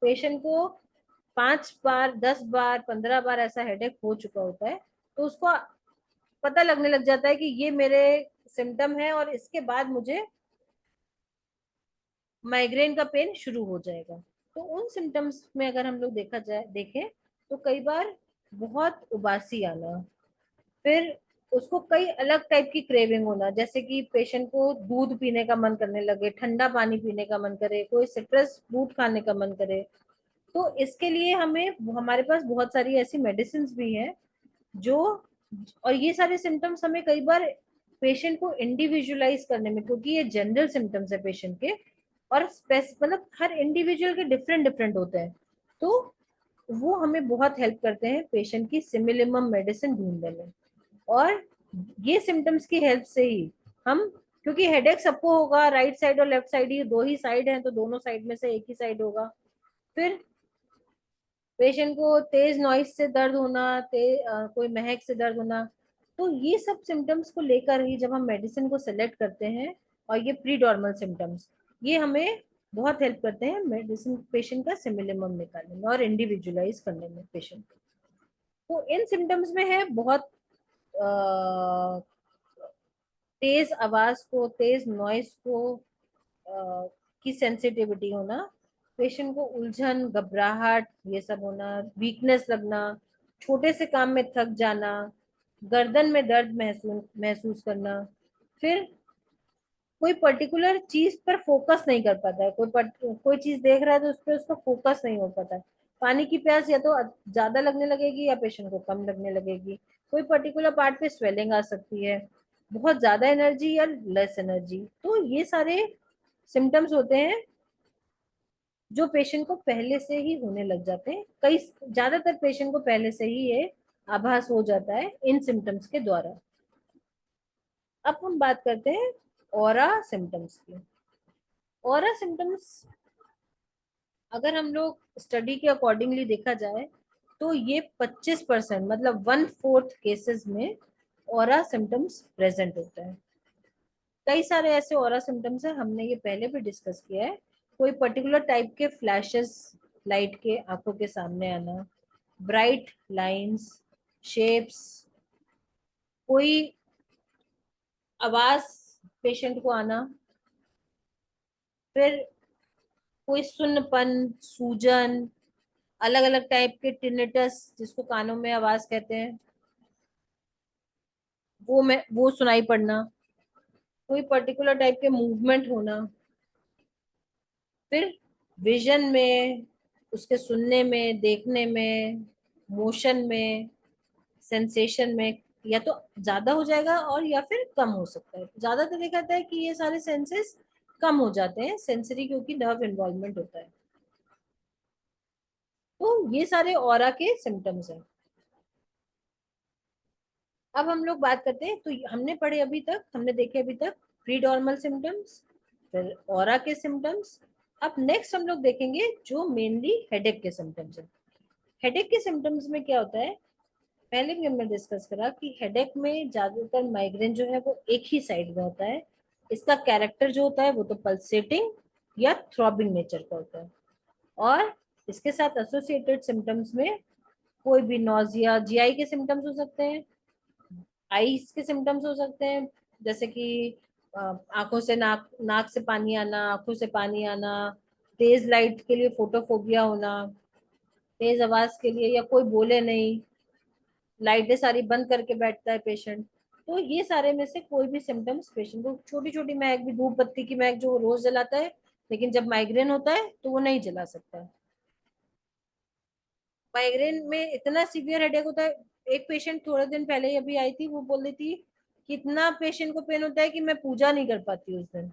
पेशेंट को 5 बार 10 बार 15 बार ऐसा हेडेक हो चुका होता है, तो उसको पता लगने लग जाता है कि ये मेरे सिम्टम है और इसके बाद मुझे माइग्रेन का पेन शुरू हो जाएगा। तो उन सिम्टम्स में अगर हम लोग देखा जाए देखें तो कई बार बहुत उबासी आना, फिर उसको कई अलग टाइप की क्रेविंग होना, जैसे कि पेशेंट को दूध पीने का मन करने लगे, ठंडा पानी पीने का मन करे, कोई सिट्रस फ्रूट खाने का मन करे। तो इसके लिए हमें, हमारे पास बहुत सारी ऐसी मेडिसिन भी हैं जो, और ये सारे सिम्टम्स हमें कई बार पेशेंट को इंडिविजुअलाइज करने में, क्योंकि ये जनरल सिम्टम्स है पेशेंट के, और मतलब हर इंडिविजुअल के डिफरेंट डिफरेंट होते हैं, तो वो हमें बहुत हेल्प करते हैं पेशेंट की सिमिलिमम मेडिसिन ढूंढने में। और ये सिम्टम्स की हेल्प से ही हम, क्योंकि हेडेक सबको होगा, राइट साइड और लेफ्ट साइड ही दो ही साइड हैं, तो दोनों साइड में से एक ही साइड होगा। फिर पेशेंट को तेज नॉइस से दर्द होना, कोई महक से दर्द होना, तो ये सब सिम्टम्स को लेकर ही जब हम मेडिसिन को सेलेक्ट करते हैं, और ये प्री नॉर्मल सिम्टम्स, ये हमें बहुत हेल्प करते हैं मेडिसिन पेशेंट का सिमिलिमम निकालने में और इंडिविजुअलाइज करने में पेशेंट को। तो इन सिम्टम्स में है बहुत तेज आवाज को, तेज नॉइस को की सेंसिटिविटी होना, पेशेंट को उलझन, घबराहट, ये सब होना, वीकनेस लगना, छोटे से काम में थक जाना, गर्दन में दर्द महसूस महसूस करना, फिर कोई पर्टिकुलर चीज पर फोकस नहीं कर पाता है, कोई चीज देख रहा है तो उस पर उसका फोकस नहीं हो पाता है। पानी की प्यास या तो ज्यादा लगने लगेगी या पेशेंट को कम लगने लगेगी, कोई पर्टिकुलर पार्ट पे स्वेलिंग आ सकती है, बहुत ज्यादा एनर्जी या लेस एनर्जी। तो ये सारे सिम्टम्स होते हैं जो पेशेंट को पहले से ही होने लग जाते हैं, कई ज्यादातर पेशेंट को पहले से ही ये आभास हो जाता है इन सिम्टम्स के द्वारा। अब हम बात करते हैं ऑरा सिम्टम्स की। ऑरा सिम्टम्स अगर हम लोग स्टडी के अकॉर्डिंगली देखा जाए तो ये 25% मतलब 1/4 केसेस में ऑरा सिम्टम्स प्रेजेंट होता है। कई सारे ऐसे ऑरा सिम्टम्स है, हमने ये पहले भी डिस्कस किया है। कोई पर्टिकुलर टाइप के फ्लैशेस, लाइट के आंखों के सामने आना, ब्राइट लाइंस, शेप्स, कोई आवाज पेशेंट को आना, फिर कोई सुन्नपन, सूजन, अलग अलग टाइप के टिनिटस जिसको कानों में आवाज कहते हैं, वो सुनाई पड़ना, कोई पर्टिकुलर टाइप के मूवमेंट होना, फिर विजन में, उसके सुनने में, देखने में, मोशन में, सेंसेशन में, या तो ज्यादा हो जाएगा और या फिर कम हो सकता है। ज्यादातर देखा जाता है कि ये सारे सेंसेस कम हो जाते हैं सेंसरी, क्योंकि नर्व इन्वॉल्वमेंट होता है। तो ये सारे ऑरा के सिम्टम्स हैं। अब हम लोग बात करते हैं, तो हमने पढ़े अभी तक, हमने देखे अभी तक प्री नॉर्मल सिम्टम्स, फिर ऑरा के सिम्टम्स। अब नेक्स्ट हम लोग देखेंगे जो मेनली हेडेक के सिम्टम्स है। हेडेक के सिम्टम्स में क्या होता है, पहले भी हमने डिस्कस करा कि हेडेक में ज्यादातर माइग्रेन जो है वो एक ही साइड में होता है। इसका कैरेक्टर जो होता है वो तो पल्सेटिंग या थ्रॉबिंग नेचर का होता है, और इसके साथ एसोसिएटेड सिम्टम्स में कोई भी नोजिया, जीआई के सिम्टम्स हो सकते हैं, आईज के सिम्टम्स हो सकते हैं, जैसे कि आंखों से नाक नाक से पानी आना, आंखों से पानी आना, तेज लाइट के लिए फोटोफोबिया होना, तेज आवाज के लिए, या कोई बोले नहीं, लाइटें सारी बंद करके बैठता है पेशेंट। तो ये सारे में से कोई भी सिम्टम्स पेशेंट को, छोटी छोटी महक भी, धूप बत्ती की महक जो वो रोज जलाता है, लेकिन जब माइग्रेन होता है तो वो नहीं जला सकता है। माइग्रेन में इतना सीवियर हेडेक होता है। एक पेशेंट थोड़े दिन पहले ही अभी आई थी, वो बोल रही थी कि इतना पेशेंट को पेन होता है कि मैं पूजा नहीं कर पाती उस दिन,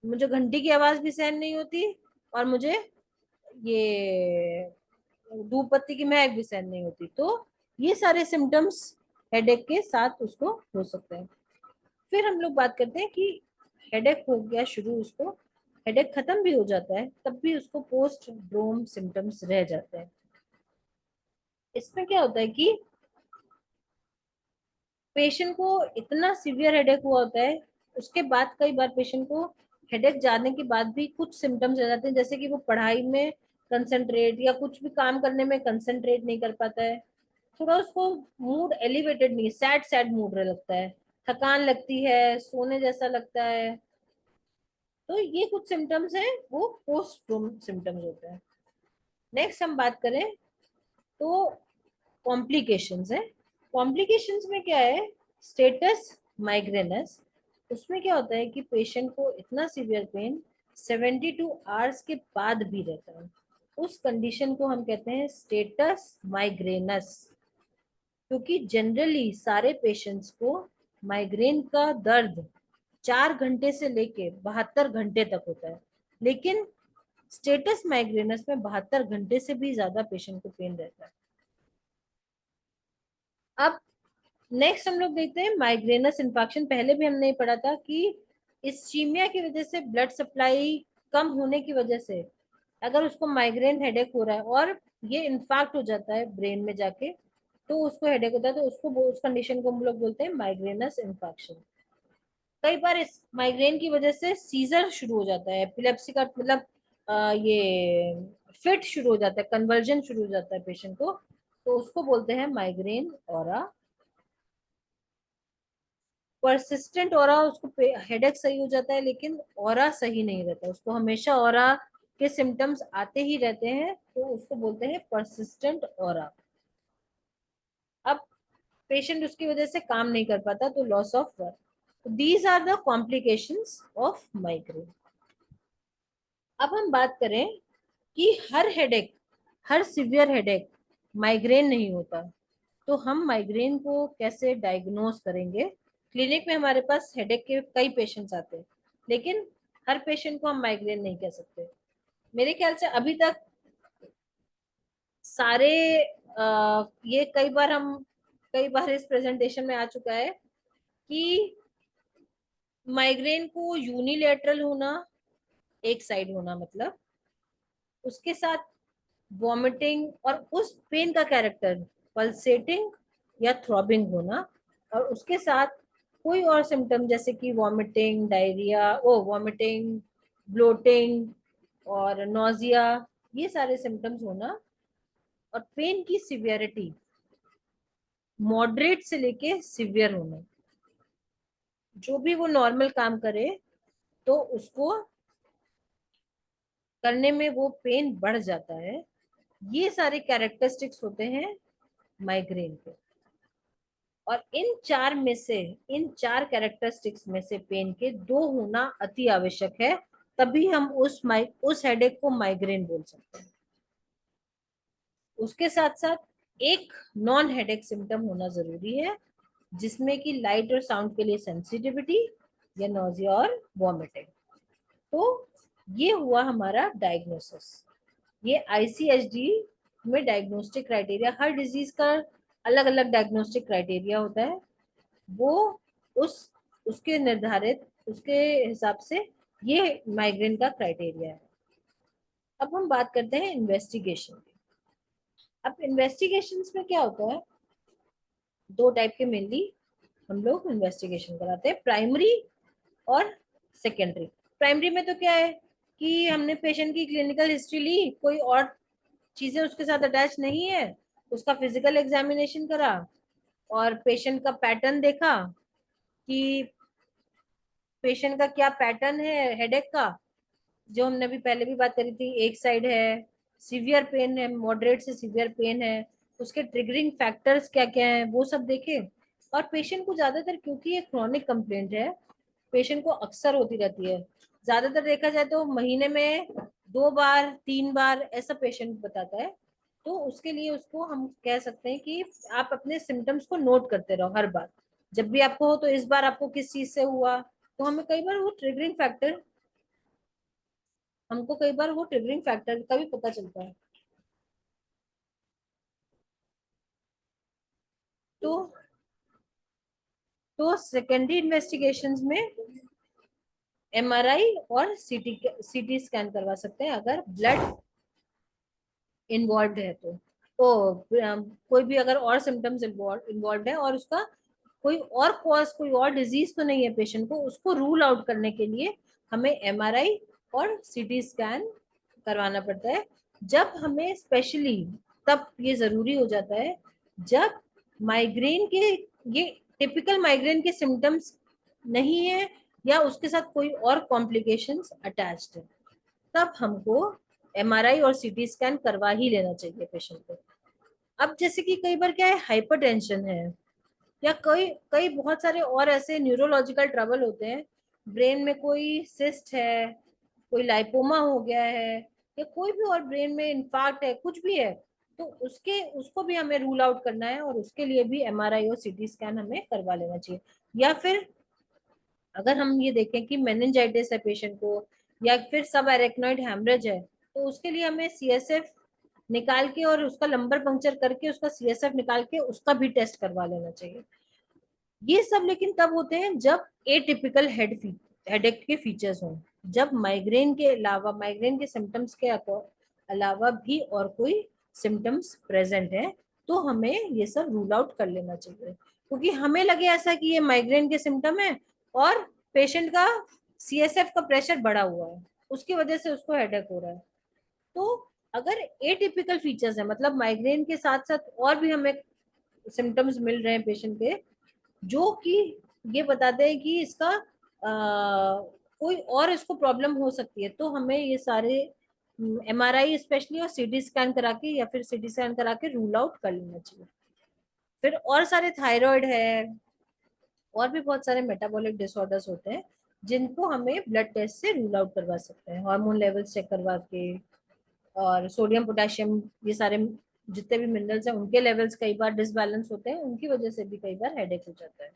मुझे घंटी की आवाज भी सहन नहीं होती, और मुझे ये धूप बत्ती की महक भी सहन नहीं होती। तो ये सारे सिम्टम्स हेडेक के साथ उसको हो सकते हैं। फिर हम लोग बात करते हैं कि हेडेक हो गया शुरू, उसको हेडेक खत्म भी हो जाता है तब भी उसको पोस्ट ड्रोम सिम्टम्स रह जाते हैं। इसमें क्या होता है कि पेशेंट को इतना सीवियर हेडेक हुआ होता है, उसके बाद कई बार पेशेंट को हेडेक जाने के बाद भी कुछ सिम्टम्स रह जाते हैं, जैसे कि वो पढ़ाई में कंसंट्रेट या कुछ भी काम करने में कंसंट्रेट नहीं कर पाता है, थोड़ा उसको मूड एलिवेटेड नहीं, सैड सैड मूड लगता है, थकान लगती है, सोने जैसा लगता है। तो ये कुछ सिम्टम्स हैं, वो पोस्ट सिम्टम्स होते हैं। नेक्स्ट हम बात करें तो कॉम्प्लिकेशंस है। कॉम्प्लिकेशंस में क्या है, स्टेटस माइग्रेनस, उसमें क्या होता है कि पेशेंट को इतना सीवियर पेन 72 आवर्स के बाद भी रहता है। उस कंडीशन को हम कहते हैं स्टेटस माइग्रेनस। क्योंकि जनरली सारे पेशेंट्स को माइग्रेन का दर्द 4 घंटे से लेके 72 घंटे तक होता है, लेकिन स्टेटस माइग्रेनस में 72 घंटे से भी ज्यादा पेशेंट को पेन रहता है। अब नेक्स्ट हम लोग देखते हैं माइग्रेनस इन्फेक्शन। पहले भी हमने पढ़ा था कि इस्चीमिया की वजह से ब्लड सप्लाई कम होने की वजह से अगर उसको माइग्रेन हेडेक हो रहा है और ये इन्फेक्ट हो जाता है ब्रेन में जाके, तो उसको हेडेक होता है, तो उसको उस कंडीशन को हम लोग बोलते हैं माइग्रेनस इन्फेक्शन। कई बार इस माइग्रेन की वजह से सीजर शुरू हो जाता है, एपिलेप्सी का मतलब ये फिट शुरू हो जाता है, कन्वर्जन शुरू हो जाता है पेशेंट को, तो उसको बोलते हैं माइग्रेन ऑरा। परसिस्टेंट ऑरा, उसको हेडेक सही हो जाता है लेकिन ऑरा सही नहीं रहता, उसको हमेशा ऑरा के सिम्टम्स आते ही रहते हैं, तो उसको बोलते हैं परसिस्टेंट ऑरा। अब पेशेंट उसकी वजह से काम नहीं कर पाता, तो loss of work. These are the complications of migraine. अब हम बात करें कि हर हेडेक, हर सिवियर हेडेक माइग्रेन नहीं होता, तो हम माइग्रेन को कैसे डायग्नोज करेंगे। क्लिनिक में हमारे पास हेडेक के कई पेशेंट्स आते हैं, लेकिन हर पेशेंट को हम माइग्रेन नहीं कह सकते। मेरे ख्याल से अभी तक सारे ये कई बार इस प्रेजेंटेशन में आ चुका है कि माइग्रेन को यूनिलेटरल होना, एक साइड होना, मतलब उसके साथ वॉमिटिंग और उस पेन का कैरेक्टर पल्सेटिंग या थ्रॉबिंग होना, और उसके साथ कोई और सिम्टम जैसे कि वॉमिटिंग, डायरिया, वॉमिटिंग, ब्लोटिंग और नोजिया, ये सारे सिम्टम्स होना, और पेन की सिवियरिटी मॉडरेट से लेके सिवियर होना। जो भी वो नॉर्मल काम करे तो उसको करने में वो पेन बढ़ जाता है। ये सारे कैरेक्टरिस्टिक्स होते हैं माइग्रेन के। और इन चार कैरेक्टरिस्टिक्स में से पेन के दो होना अति आवश्यक है, तभी हम उस हेडेक को माइग्रेन बोल सकते हैं। उसके साथ साथ एक नॉन हेडेक सिम्टम होना जरूरी है, जिसमें कि लाइट और साउंड के लिए सेंसिटिविटी या नोजिया और वॉमिटिंग। तो ये हुआ हमारा डायग्नोसिस। ये आईसीएचडी में डायग्नोस्टिक क्राइटेरिया, हर डिजीज का अलग अलग डायग्नोस्टिक क्राइटेरिया होता है, वो उस उसके निर्धारित उसके हिसाब से ये माइग्रेन का क्राइटेरिया है। अब हम बात करते हैं इन्वेस्टिगेशन की। अब इन्वेस्टिगेशंस में क्या होता है, दो टाइप के मेनली हम लोग इन्वेस्टिगेशन कराते हैं, प्राइमरी और सेकेंडरी। प्राइमरी में तो क्या है कि हमने पेशेंट की क्लिनिकल हिस्ट्री ली, कोई और चीजें उसके साथ अटैच नहीं है, उसका फिजिकल एग्जामिनेशन करा और पेशेंट का पैटर्न देखा कि पेशेंट का क्या पैटर्न है हेडेक का, जो हमने अभी पहले भी बात करी थी, एक साइड है, सीवियर पेन है, मॉडरेट से सीवियर पेन है, उसके ट्रिगरिंग फैक्टर्स क्या क्या हैं वो सब देखे। और पेशेंट को ज्यादातर, क्योंकि ये क्रॉनिक कंप्लेंट है, पेशेंट को अक्सर होती रहती है, ज्यादातर देखा जाए तो महीने में 2 बार 3 बार ऐसा पेशेंट बताता है, तो उसके लिए उसको हम कह सकते हैं कि आप अपने सिम्टम्स को नोट करते रहो हर बार, जब भी आपको हो तो इस बार आपको किस चीज से हुआ, तो हमें कई बार वो ट्रिगरिंग फैक्टर हमको कई बार वो ट्रिगरिंग फैक्टर का भी पता चलता है। तो सेकेंडरी इन्वेस्टिगेशंस में एमआरआई और सीटी स्कैन करवा सकते हैं अगर ब्लड इन्वॉल्व है कोई भी अगर और सिम्टम्स इन्वॉल्व है और उसका कोई और कॉज, कोई और डिजीज तो नहीं है पेशेंट को, उसको रूल आउट करने के लिए हमें एमआरआई और सीटी स्कैन करवाना पड़ता है। जब हमें स्पेशली तब ये जरूरी हो जाता है जब माइग्रेन के ये टिपिकल माइग्रेन के सिम्टम्स नहीं है या उसके साथ कोई और कॉम्प्लिकेशंस अटैच्ड है, तब हमको एमआरआई और सीटी स्कैन करवा ही लेना चाहिए पेशेंट को। अब जैसे कि कई बार क्या है, हाइपरटेंशन है, या कई कई बहुत सारे और ऐसे न्यूरोलॉजिकल ट्रबल होते हैं, ब्रेन में कोई सिस्ट है, कोई लाइपोमा हो गया है, या कोई भी और ब्रेन में इंफाक्ट है, कुछ भी है, तो उसके उसको भी हमें रूल आउट करना है, और उसके लिए भी एमआरआई और सीटी स्कैन हमें करवा लेना चाहिए। या फिर अगर हम ये देखें कि मेनिंजाइटिस है पेशेंट को, या फिर सब एरेक्नॉइड हैमरेज है, तो उसके लिए हमें सीएसएफ निकाल के और उसका लंबर पंक्चर करके उसका सीएसएफ निकाल के उसका भी टेस्ट करवा लेना चाहिए। ये सब लेकिन तब होते हैं जब एटिपिकल हेडेक के फीचर्स हों, जब माइग्रेन के अलावा, माइग्रेन के सिम्टम्स के अलावा भी और कोई सिम्टम्स प्रेजेंट है, तो हमें ये सब रूल आउट कर लेना चाहिए। क्योंकि हमें लगे ऐसा कि ये माइग्रेन के सिम्टम है और पेशेंट का सीएसएफ का प्रेशर बढ़ा हुआ है, उसकी वजह से उसको हेडेक हो रहा है। तो अगर एटिपिकल फीचर्स है, मतलब माइग्रेन के साथ साथ और भी हमें सिम्टम्स मिल रहे हैं पेशेंट के, जो कि ये बताते हैं कि इसका कोई और इसको प्रॉब्लम हो सकती है, तो हमें ये सारे एमआरआई स्पेशली और सीटी स्कैन करा के, या फिर सीटी स्कैन करा के रूल आउट कर लेना चाहिए। फिर और सारे थायराइड है, और भी बहुत सारे मेटाबॉलिक डिसऑर्डर्स होते हैं जिनको हमें ब्लड टेस्ट से रूल आउट करवा सकते हैं, हार्मोन लेवल्स चेक करवा के, और सोडियम पोटेशियम, ये सारे जितने भी मिनरल्स हैं उनके लेवल्स कई बार डिसबैलेंस होते हैं, उनकी वजह से भी कई बार हेडेक हो जाता है।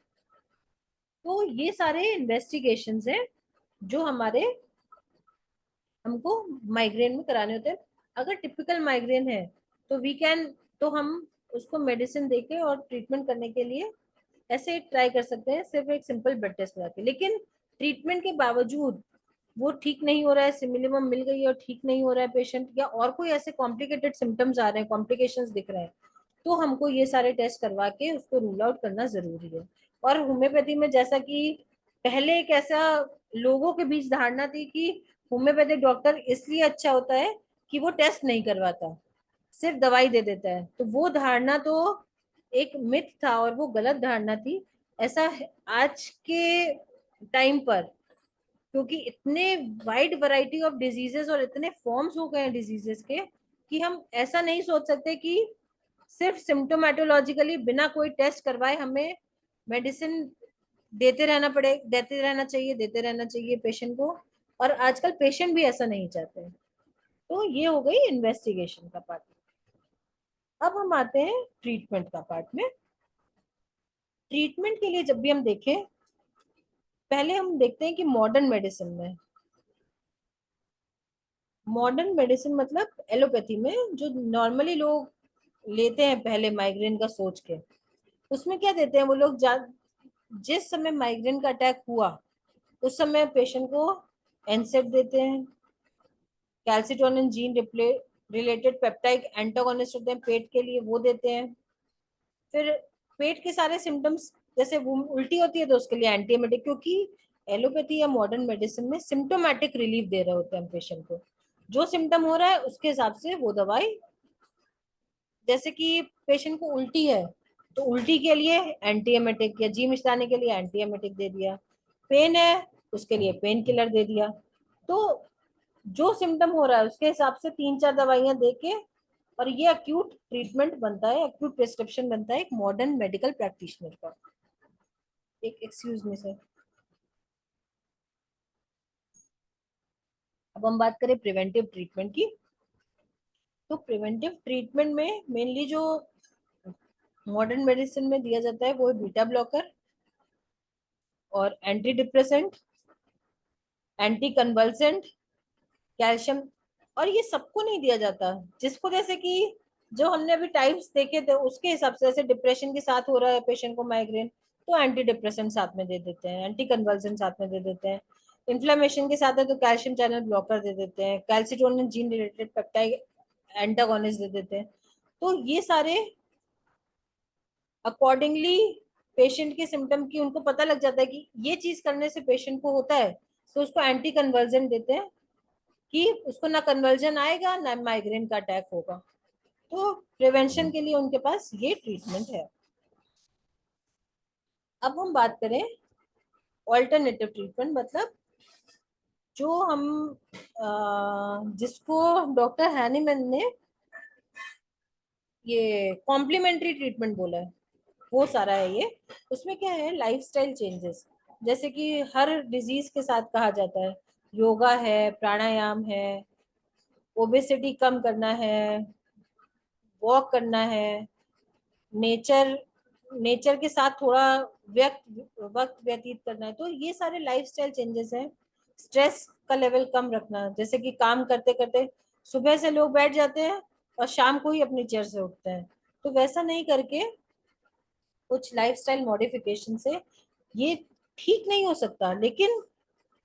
तो ये सारे इन्वेस्टिगेशंस हैं जो हमारे हमको माइग्रेन में कराने होते हैं। अगर टिपिकल माइग्रेन है तो वी कैन, तो हम उसको मेडिसिन देके और ट्रीटमेंट करने के लिए ऐसे ट्राई कर सकते हैं, सिर्फ एक सिंपल ब्लड टेस्ट करा के। लेकिन ट्रीटमेंट के बावजूद वो ठीक नहीं हो रहा है, सिमिलिमम मिल गई और ठीक नहीं हो रहा है पेशेंट, या और कोई ऐसे कॉम्प्लिकेटेड सिम्टम्स आ रहे हैं, कॉम्प्लिकेशंस दिख रहे हैं, तो हमको ये सारे टेस्ट करवा के उसको रूल आउट करना जरूरी है। और होम्योपैथी में जैसा कि पहले एक ऐसा लोगों के बीच धारणा थी कि होम्योपैथिक डॉक्टर इसलिए अच्छा होता है कि वो टेस्ट नहीं करवाता, सिर्फ दवाई दे देता है, तो वो धारणा तो एक मिथ था और वो गलत धारणा थी। ऐसा आज के टाइम पर, क्योंकि इतने वाइड वैरायटी ऑफ डिजीजेस और इतने फॉर्म्स हो गए हैं डिजीजेस के, कि हम ऐसा नहीं सोच सकते कि सिर्फ सिम्टोमेटोलॉजिकली बिना कोई टेस्ट करवाए हमें मेडिसिन देते रहना चाहिए पेशेंट को। और आजकल पेशेंट भी ऐसा नहीं चाहते हैं। तो ये हो गई इन्वेस्टिगेशन का पार्ट। अब हम आते हैं ट्रीटमेंट का पार्ट में। ट्रीटमेंट के लिए जब भी हम देखें, पहले हम देखते हैं कि मॉडर्न मेडिसिन मतलब एलोपैथी में जो नॉर्मली लोग लेते हैं पहले माइग्रेन का सोच के, उसमें क्या देते हैं वो लोग, जिस समय माइग्रेन का अटैक हुआ उस समय पेशेंट को एनसेड देते हैं, calcitonin gene related peptide antagonist होते हैं पेट के लिए, वो देते हैं। फिर पेट के सारे सिम्टम्स, जैसे वो उल्टी होती है तो उसके लिए एंटीएमेटिक, क्योंकि एलोपैथी या मॉडर्न मेडिसिन में सिम्टोमेटिक रिलीफ दे रहे होते हैं पेशेंट को, जो सिम्टम हो रहा है उसके हिसाब से वो दवाई। जैसे कि पेशेंट को उल्टी है तो उल्टी के लिए एंटीएमेटिक, या जी मिश्राने के लिए एंटीएमेटिक दे दिया, पेन है उसके लिए पेन किलर दे दिया। तो जो सिम्टम हो रहा है उसके हिसाब से 3-4 दवाइयां दे के, और ये अक्यूट ट्रीटमेंट बनता है, अक्यूट प्रिस्क्रिप्शन बनता है एक मॉडर्न मेडिकल प्रैक्टिशनर का। एक एक्सक्यूज मी सर। अब हम बात करें प्रिवेंटिव ट्रीटमेंट की। तो प्रिवेंटिव ट्रीटमेंट में मेनली जो मॉडर्न मेडिसिन में दिया जाता है वो है बीटा ब्लॉकर और anti depressant, anti convulsant, calcium. और ये सबको नहीं दिया जाता, जिसको जैसे कि जो हमने अभी टाइप्स देखे थे उसके हिसाब से, जैसे डिप्रेशन के साथ हो रहा है पेशेंट को माइग्रेन, तो एंटी डिप्रेसेंट साथ में दे देते हैं, एंटी कन्वल्सेंट साथ में दे देते हैं। इन्फ्लेमेशन के साथ है तो कैल्शियम चैनल ब्लॉकर दे देते हैं, calcitonin gene related peptide antagonist दे देते हैं। तो ये सारे अकॉर्डिंगली पेशेंट के सिम्टम की उनको पता लग जाता है कि ये चीज करने से पेशेंट को होता है, तो उसको एंटी कन्वर्जेंट देते हैं कि उसको ना कन्वर्जन आएगा ना माइग्रेन का अटैक होगा। तो प्रिवेंशन के लिए उनके पास ये ट्रीटमेंट है। अब हम बात करें ऑल्टरनेटिव ट्रीटमेंट, मतलब जो हम जिसको डॉक्टर हैनीमैन ने ये कॉम्प्लीमेंट्री ट्रीटमेंट बोला है, वो सारा है ये। उसमें क्या है, लाइफस्टाइल चेंजेस, जैसे कि हर डिजीज के साथ कहा जाता है, योगा है, प्राणायाम है, ओबेसिटी कम करना है, वॉक करना है, नेचर नेचर के साथ थोड़ा वक्त व्यतीत करना है, तो ये सारे लाइफस्टाइल चेंजेस हैं। स्ट्रेस का लेवल कम रखना, जैसे कि काम करते करते सुबह से लोग बैठ जाते हैं और शाम को ही अपनी चेयर से उठते हैं, तो वैसा नहीं करके कुछ लाइफस्टाइल मॉडिफिकेशन से ये ठीक नहीं हो सकता, लेकिन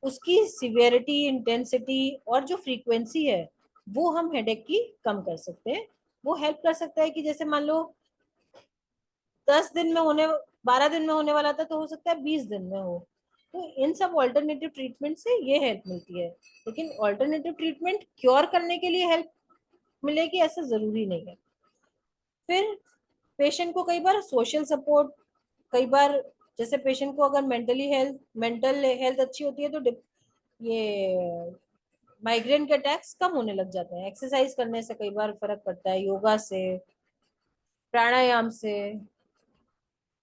उसकी सिवियरिटी, इंटेंसिटी और जो फ्रीक्वेंसी है वो हम हेडेक की कम कर सकते हैं। वो हेल्प कर सकता है कि जैसे मान लो 10 दिन में होने 12 दिन में होने वाला था, तो हो सकता है 20 दिन में हो। तो इन सब ऑल्टरनेटिव ट्रीटमेंट से ये हेल्प मिलती है, लेकिन ऑल्टरनेटिव ट्रीटमेंट क्योर करने के लिए हेल्प मिलेगी ऐसा जरूरी नहीं है। फिर पेशेंट को कई बार सोशल सपोर्ट, कई बार जैसे पेशेंट को अगर मेंटल हेल्थ अच्छी होती है तो ये माइग्रेन के अटैक्स कम होने लग जाते हैं। एक्सरसाइज करने से कई बार फर्क पड़ता है, योगा से, प्राणायाम से,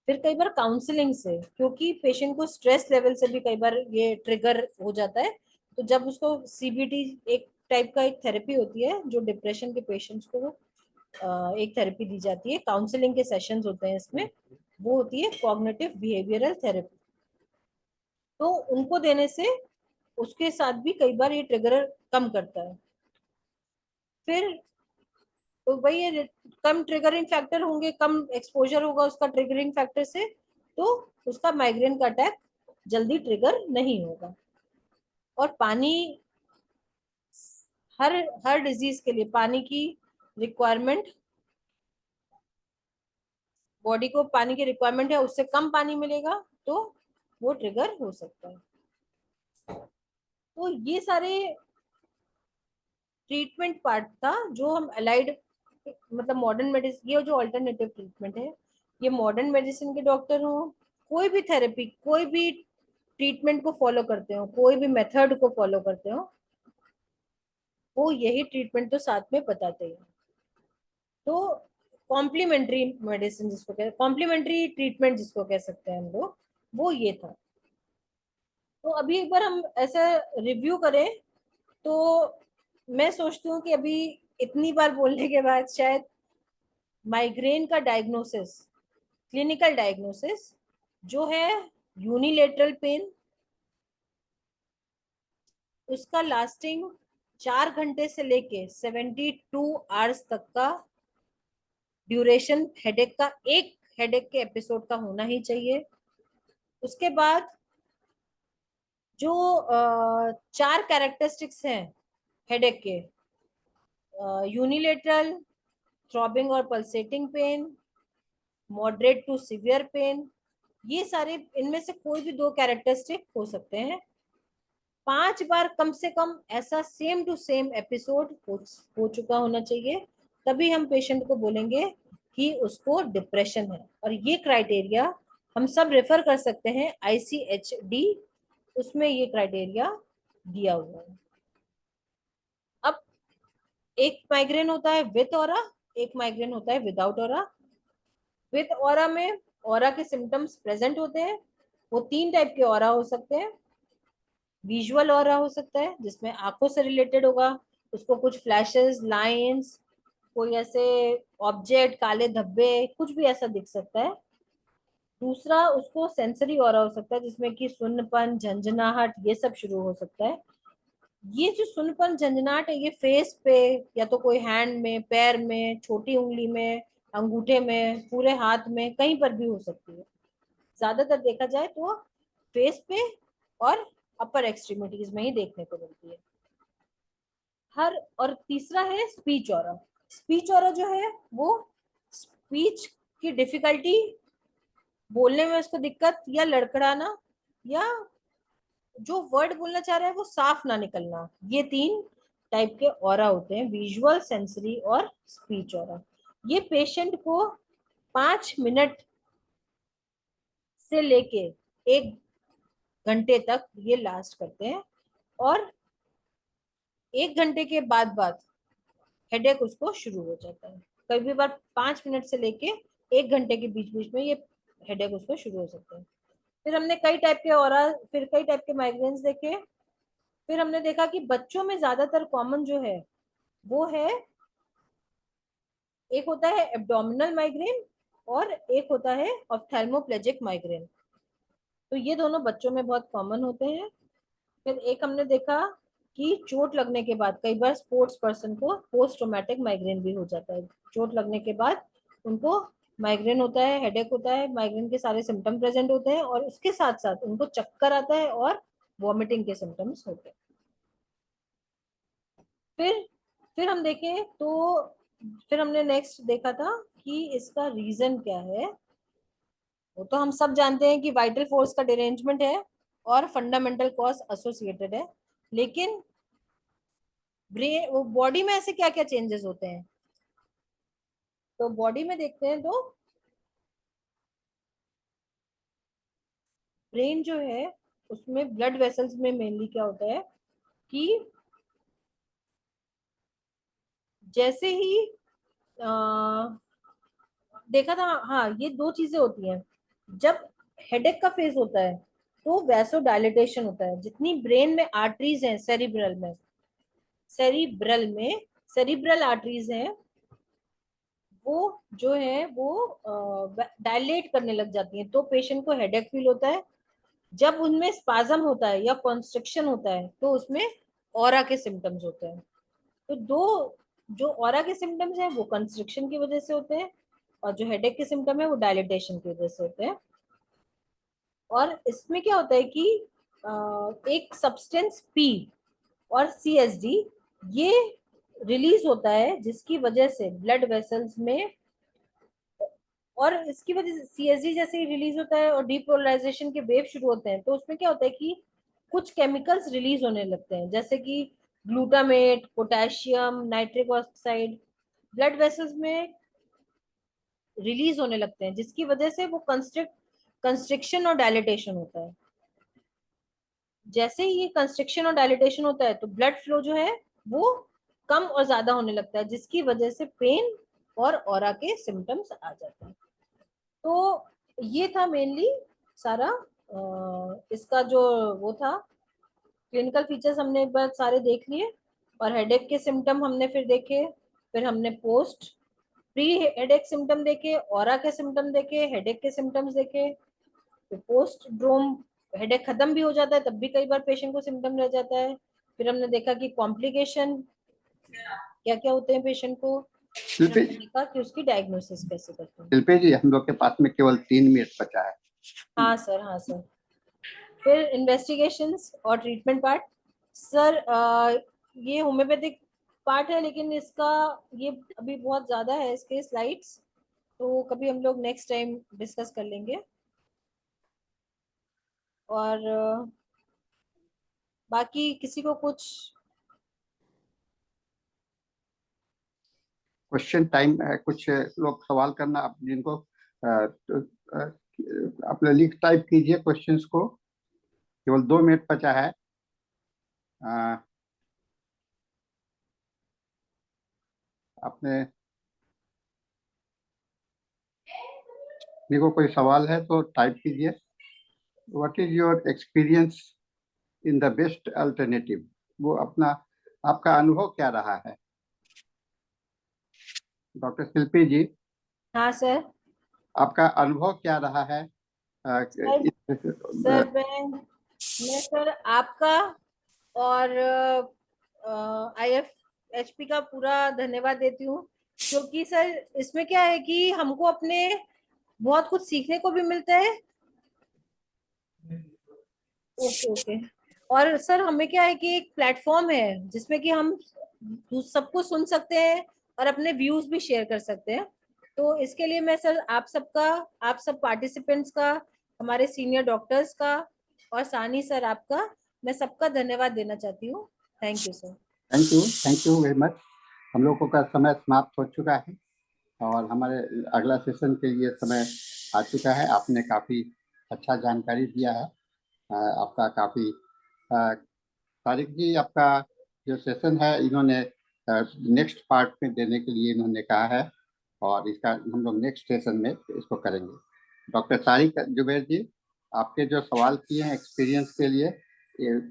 फिर कई बार काउंसलिंग से, क्योंकि पेशेंट को स्ट्रेस लेवल से भी कई बार ये ट्रिगर हो जाता है। तो जब उसको सीबीटी, एक टाइप का एक थेरेपी होती है जो डिप्रेशन के पेशेंट्स को एक थेरेपी दी जाती है, काउंसलिंग के सेशंस होते हैं इसमें, वो होती है कॉग्निटिव बिहेवियरल थेरेपी। तो उनको देने से उसके साथ भी कई बार ये ट्रिगर कम करता है। फिर तो वही है, कम ट्रिगरिंग फैक्टर होंगे, कम एक्सपोजर होगा उसका ट्रिगरिंग फैक्टर से, तो उसका माइग्रेन का अटैक जल्दी ट्रिगर नहीं होगा। और पानी, हर हर डिजीज के लिए पानी की रिक्वायरमेंट, बॉडी को पानी की रिक्वायरमेंट है, उससे कम पानी मिलेगा तो वो ट्रिगर हो सकता है। तो ये सारे ट्रीटमेंट पार्ट था जो हम अलाइड, मतलब मॉडर्न मेडिसिन, ये जो अल्टरनेटिव ट्रीटमेंट है, ये मॉडर्न मेडिसिन के डॉक्टर हो, कोई भी थेरेपी, कोई भी ट्रीटमेंट को फॉलो करते हो, कोई भी मेथड को फॉलो करते हो, वो यही ट्रीटमेंट तो साथ में बताते हैं। तो कॉम्प्लीमेंट्री मेडिसिन जिसको कह, कॉम्प्लीमेंट्री ट्रीटमेंट जिसको कह सकते हैं हम लोग, वो ये था। तो अभी एक बार हम ऐसा रिव्यू करें, तो मैं सोचती हूँ कि अभी इतनी बार बोलने के बाद शायद माइग्रेन का डायग्नोसिस, क्लिनिकल डायग्नोसिस जो है यूनिलेटरल पेन, उसका लास्टिंग 4 घंटे से लेके 72 आवर्स तक का ड्यूरेशन हेडेक का, एक हेडेक के एपिसोड का होना ही चाहिए। उसके बाद जो 4 कैरेक्टरिस्टिक्स हैं हेडेक के, यूनिलेटरल, थ्रॉबिंग और pulsating pain, moderate to severe pain, ये सारे इनमें से कोई भी 2 कैरेक्टरिस्टिक हो सकते हैं। 5 बार कम से कम ऐसा सेम टू सेम एपिसोड हो चुका होना चाहिए, तभी हम पेशेंट को बोलेंगे कि उसको डिप्रेशन है। और ये क्राइटेरिया हम सब रेफर कर सकते हैं ICHD, उसमें ये क्राइटेरिया दिया हुआ है। अब एक माइग्रेन होता है विद ऑरा, एक माइग्रेन होता है विदाउट ऑरा। विद ऑरा में ऑरा के सिम्टम्स प्रेजेंट होते हैं। वो 3 टाइप के ऑरा हो सकते हैं। विजुअल ऑरा हो सकता है जिसमें आंखों से रिलेटेड होगा, उसको कुछ फ्लैशेस, लाइंस, कोई ऐसे ऑब्जेक्ट, काले धब्बे, कुछ भी ऐसा दिख सकता है। दूसरा उसको सेंसरी ऑरा हो सकता है जिसमें कि सुन्नपन, झंझनाहट, ये सब शुरू हो सकता है। ये जो सुन्नपन झंझनाहट है, ये फेस पे, या तो कोई हैंड में, पैर में, छोटी उंगली में, अंगूठे में, पूरे हाथ में, कहीं पर भी हो सकती है। ज्यादातर देखा जाए तो फेस पे और अपर एक्सट्रीमिटीज में ही देखने को मिलती है। और तीसरा है स्पीच ऑरा। स्पीच ऑरा जो है वो स्पीच की डिफिकल्टी, बोलने में उसको दिक्कत, या लड़खड़ाना, या जो वर्ड बोलना चाह रहा है वो साफ ना निकलना, ये 3 टाइप के ऑरा होते हैं, विजुअल, सेंसरी और स्पीच ऑरा। ये पेशेंट को 5 मिनट से लेके 1 घंटे तक ये लास्ट करते हैं, और 1 घंटे के बाद हेडेक उसको शुरू हो जाता है। कभी बार 5 मिनट से लेके 1 घंटे के बीच बीच में ये हेडेक उसको शुरू हो सकते हैं। फिर हमने कई टाइप के फिर कई टाइप के माइग्रेन्स देखे। फिर हमने देखा कि बच्चों में ज्यादातर कॉमन जो है वो है, एक होता है एब्डोमिनल माइग्रेन और एक होता है ऑप्थेल्मोप्लेजिक माइग्रेन। तो ये दोनों बच्चों में बहुत कॉमन होते हैं। फिर एक हमने देखा कि चोट लगने के बाद कई बार स्पोर्ट्स पर्सन को पोस्ट ट्रोमेटिक माइग्रेन भी हो जाता है। चोट लगने के बाद उनको माइग्रेन होता है, हेडेक होता है, माइग्रेन के सारे सिम्टम प्रेजेंट होते हैं और उसके साथ साथ उनको चक्कर आता है और वॉमिटिंग के सिम्टम्स होते हैं। फिर फिर हम देखें तो फिर हमने नेक्स्ट देखा था कि इसका रीजन क्या है। वो तो हम सब जानते हैं कि वाइटल फोर्स का डिरेंजमेंट है और फंडामेंटल कॉज एसोसिएटेड है। लेकिन ब्रेन वो बॉडी में ऐसे क्या क्या चेंजेस होते हैं, तो बॉडी में देखते हैं तो ब्रेन जो है उसमें ब्लड वेसल्स में मेनली क्या होता है कि जैसे ही देखा था, हाँ ये दो चीजें होती हैं। जब हेडेक का फेज होता है तो वैसो डायलिटेशन होता है। जितनी ब्रेन में आर्टरीज हैं सेरिब्रल आर्टरीज हैं वो जो है वो डायलेट करने लग जाती हैं, तो पेशेंट को हेडेक फील होता है। जब उनमें स्पाज्म होता है या कॉन्स्ट्रिक्शन होता है तो उसमें ऑरा के सिम्टम्स होते हैं। तो दो जो ऑरा के सिम्टम्स हैं वो कंस्ट्रिक्शन की वजह से होते हैं और जो हेडेक के सिम्टम है वो डायलिटेशन की वजह से होते हैं। और इसमें क्या होता है कि एक सब्सटेंस पी और सीएसडी ये रिलीज होता है जिसकी वजह से ब्लड वेसल्स में, और इसकी वजह से सीएसडी जैसे ही रिलीज होता है और डीपोलराइजेशन के वेव शुरू होते हैं तो उसमें क्या होता है कि कुछ केमिकल्स रिलीज होने लगते हैं जैसे कि glutamate, potassium, nitric oxide blood vessels में रिलीज होने लगते हैं जिसकी वजह से वो कंस्ट्रिक्शन और डायलिटेशन होता है। जैसे ही ये कंस्ट्रिक्शन और डायलिटेशन होता है तो ब्लड फ्लो जो है वो कम और ज्यादा होने लगता है जिसकी वजह से पेन और ऑरा के सिम्टम्स आ जाते हैं। तो ये था मेनली सारा इसका जो वो था क्लिनिकल फीचर्स हमने एक बार सारे देख लिए। और हेडेक के सिम्टम हमने फिर देखे। फिर हमने पोस्ट प्री हेडेक सिम्टम देखे, ऑरा के सिम्टम देखे, हेडेक के सिम्टम्स देखे। फिर पोस्ट ड्रोम हेडेक खत्म भी हो जाता है तब भी कई बार पेशेंट को सिम्टम रह जाता है। फिर हमने देखा कि कॉम्प्लिकेशन क्या क्या होते हैं पेशेंट को। फिर शिल्पी हमने देखा कि उसकी डायग्नोसिस कैसे करते हैं। शिल्पी जी, हम लोग के पास में केवल 3 मिनट बचा है। हाँ सर, हाँ सर। फिर इन्वेस्टिगेशंस और ट्रीटमेंट पार्ट। सर ये होम्योपैथिक पार्ट है लेकिन इसका ये अभी बहुत ज्यादा है इसके स्लाइड्स, तो कभी हम लोग नेक्स्ट टाइम डिस्कस कर लेंगे। और बाकी किसी को कुछ क्वेश्चन टाइम है, कुछ लोग सवाल करना आप जिनको अपने लिख टाइप कीजिए क्वेश्चंस को, केवल 2 मिनट बचा है। आपने देखो कोई सवाल है तो टाइप कीजिए। What is your experience in the best alternative, वो अपना आपका अनुभव क्या रहा है डॉक्टर शिल्पी जी? हाँ सर। आपका अनुभव क्या रहा है? सर सर मैं सर आपका और IFHP का पूरा धन्यवाद देती हूँ क्योंकि सर इसमें क्या है कि हमको अपने बहुत कुछ सीखने को भी मिलता है। Okay okay. और सर हमें क्या है कि एक प्लेटफॉर्म है जिसमें कि हम सबको सुन सकते हैं और अपने व्यूज भी शेयर कर सकते हैं। तो इसके लिए मैं सर आप सब पार्टिसिपेंट्स का, हमारे सीनियर डॉक्टर्स का और सानी सर आपका, मैं सबका धन्यवाद देना चाहती हूँ। Thank you sir. Thank you very much. हम लोगों का समय समाप्त हो चुका है और हमारे अगला सेशन के लिए समय आ चुका है। आपने काफ़ी अच्छा जानकारी दिया है। आपका काफ़ी तारिक जी, आपका जो सेशन है इन्होंने नेक्स्ट पार्ट में देने के लिए इन्होंने कहा है। और इसका हम लोग नेक्स्ट सेशन में इसको करेंगे। डॉक्टर तारिक जुबैर जी, आपके जो सवाल किए हैं एक्सपीरियंस के लिए,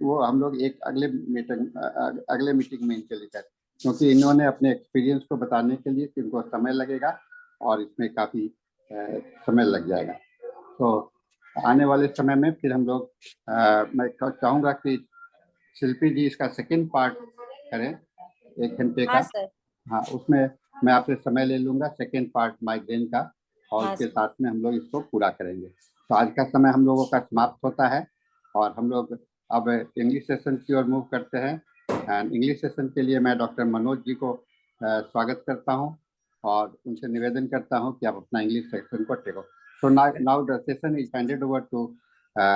वो हम लोग एक अगले मीटिंग में इनके लेकर, क्योंकि इन्होंने अपने एक्सपीरियंस को बताने के लिए इनको समय लगेगा और इसमें काफ़ी समय लग जाएगा। तो आने वाले समय में फिर हम लोग मैं चाहूँगा कि शिल्पी जी इसका सेकेंड पार्ट करें 1 घंटे हाँ का। सर। हाँ, उसमें मैं आपसे समय ले लूंगा सेकेंड पार्ट माइग्रेन का, और हाँ उसके सर। साथ में हम लोग इसको पूरा करेंगे। तो आज का समय हम लोगों का समाप्त होता है और हम लोग अब इंग्लिश सेशन की ओर मूव करते हैं। एंड इंग्लिश सेशन के लिए मैं डॉक्टर मनोज जी को स्वागत करता हूँ और उनसे निवेदन करता हूँ कि आप अपना इंग्लिश सेशन को टेको। So now the session is handed over to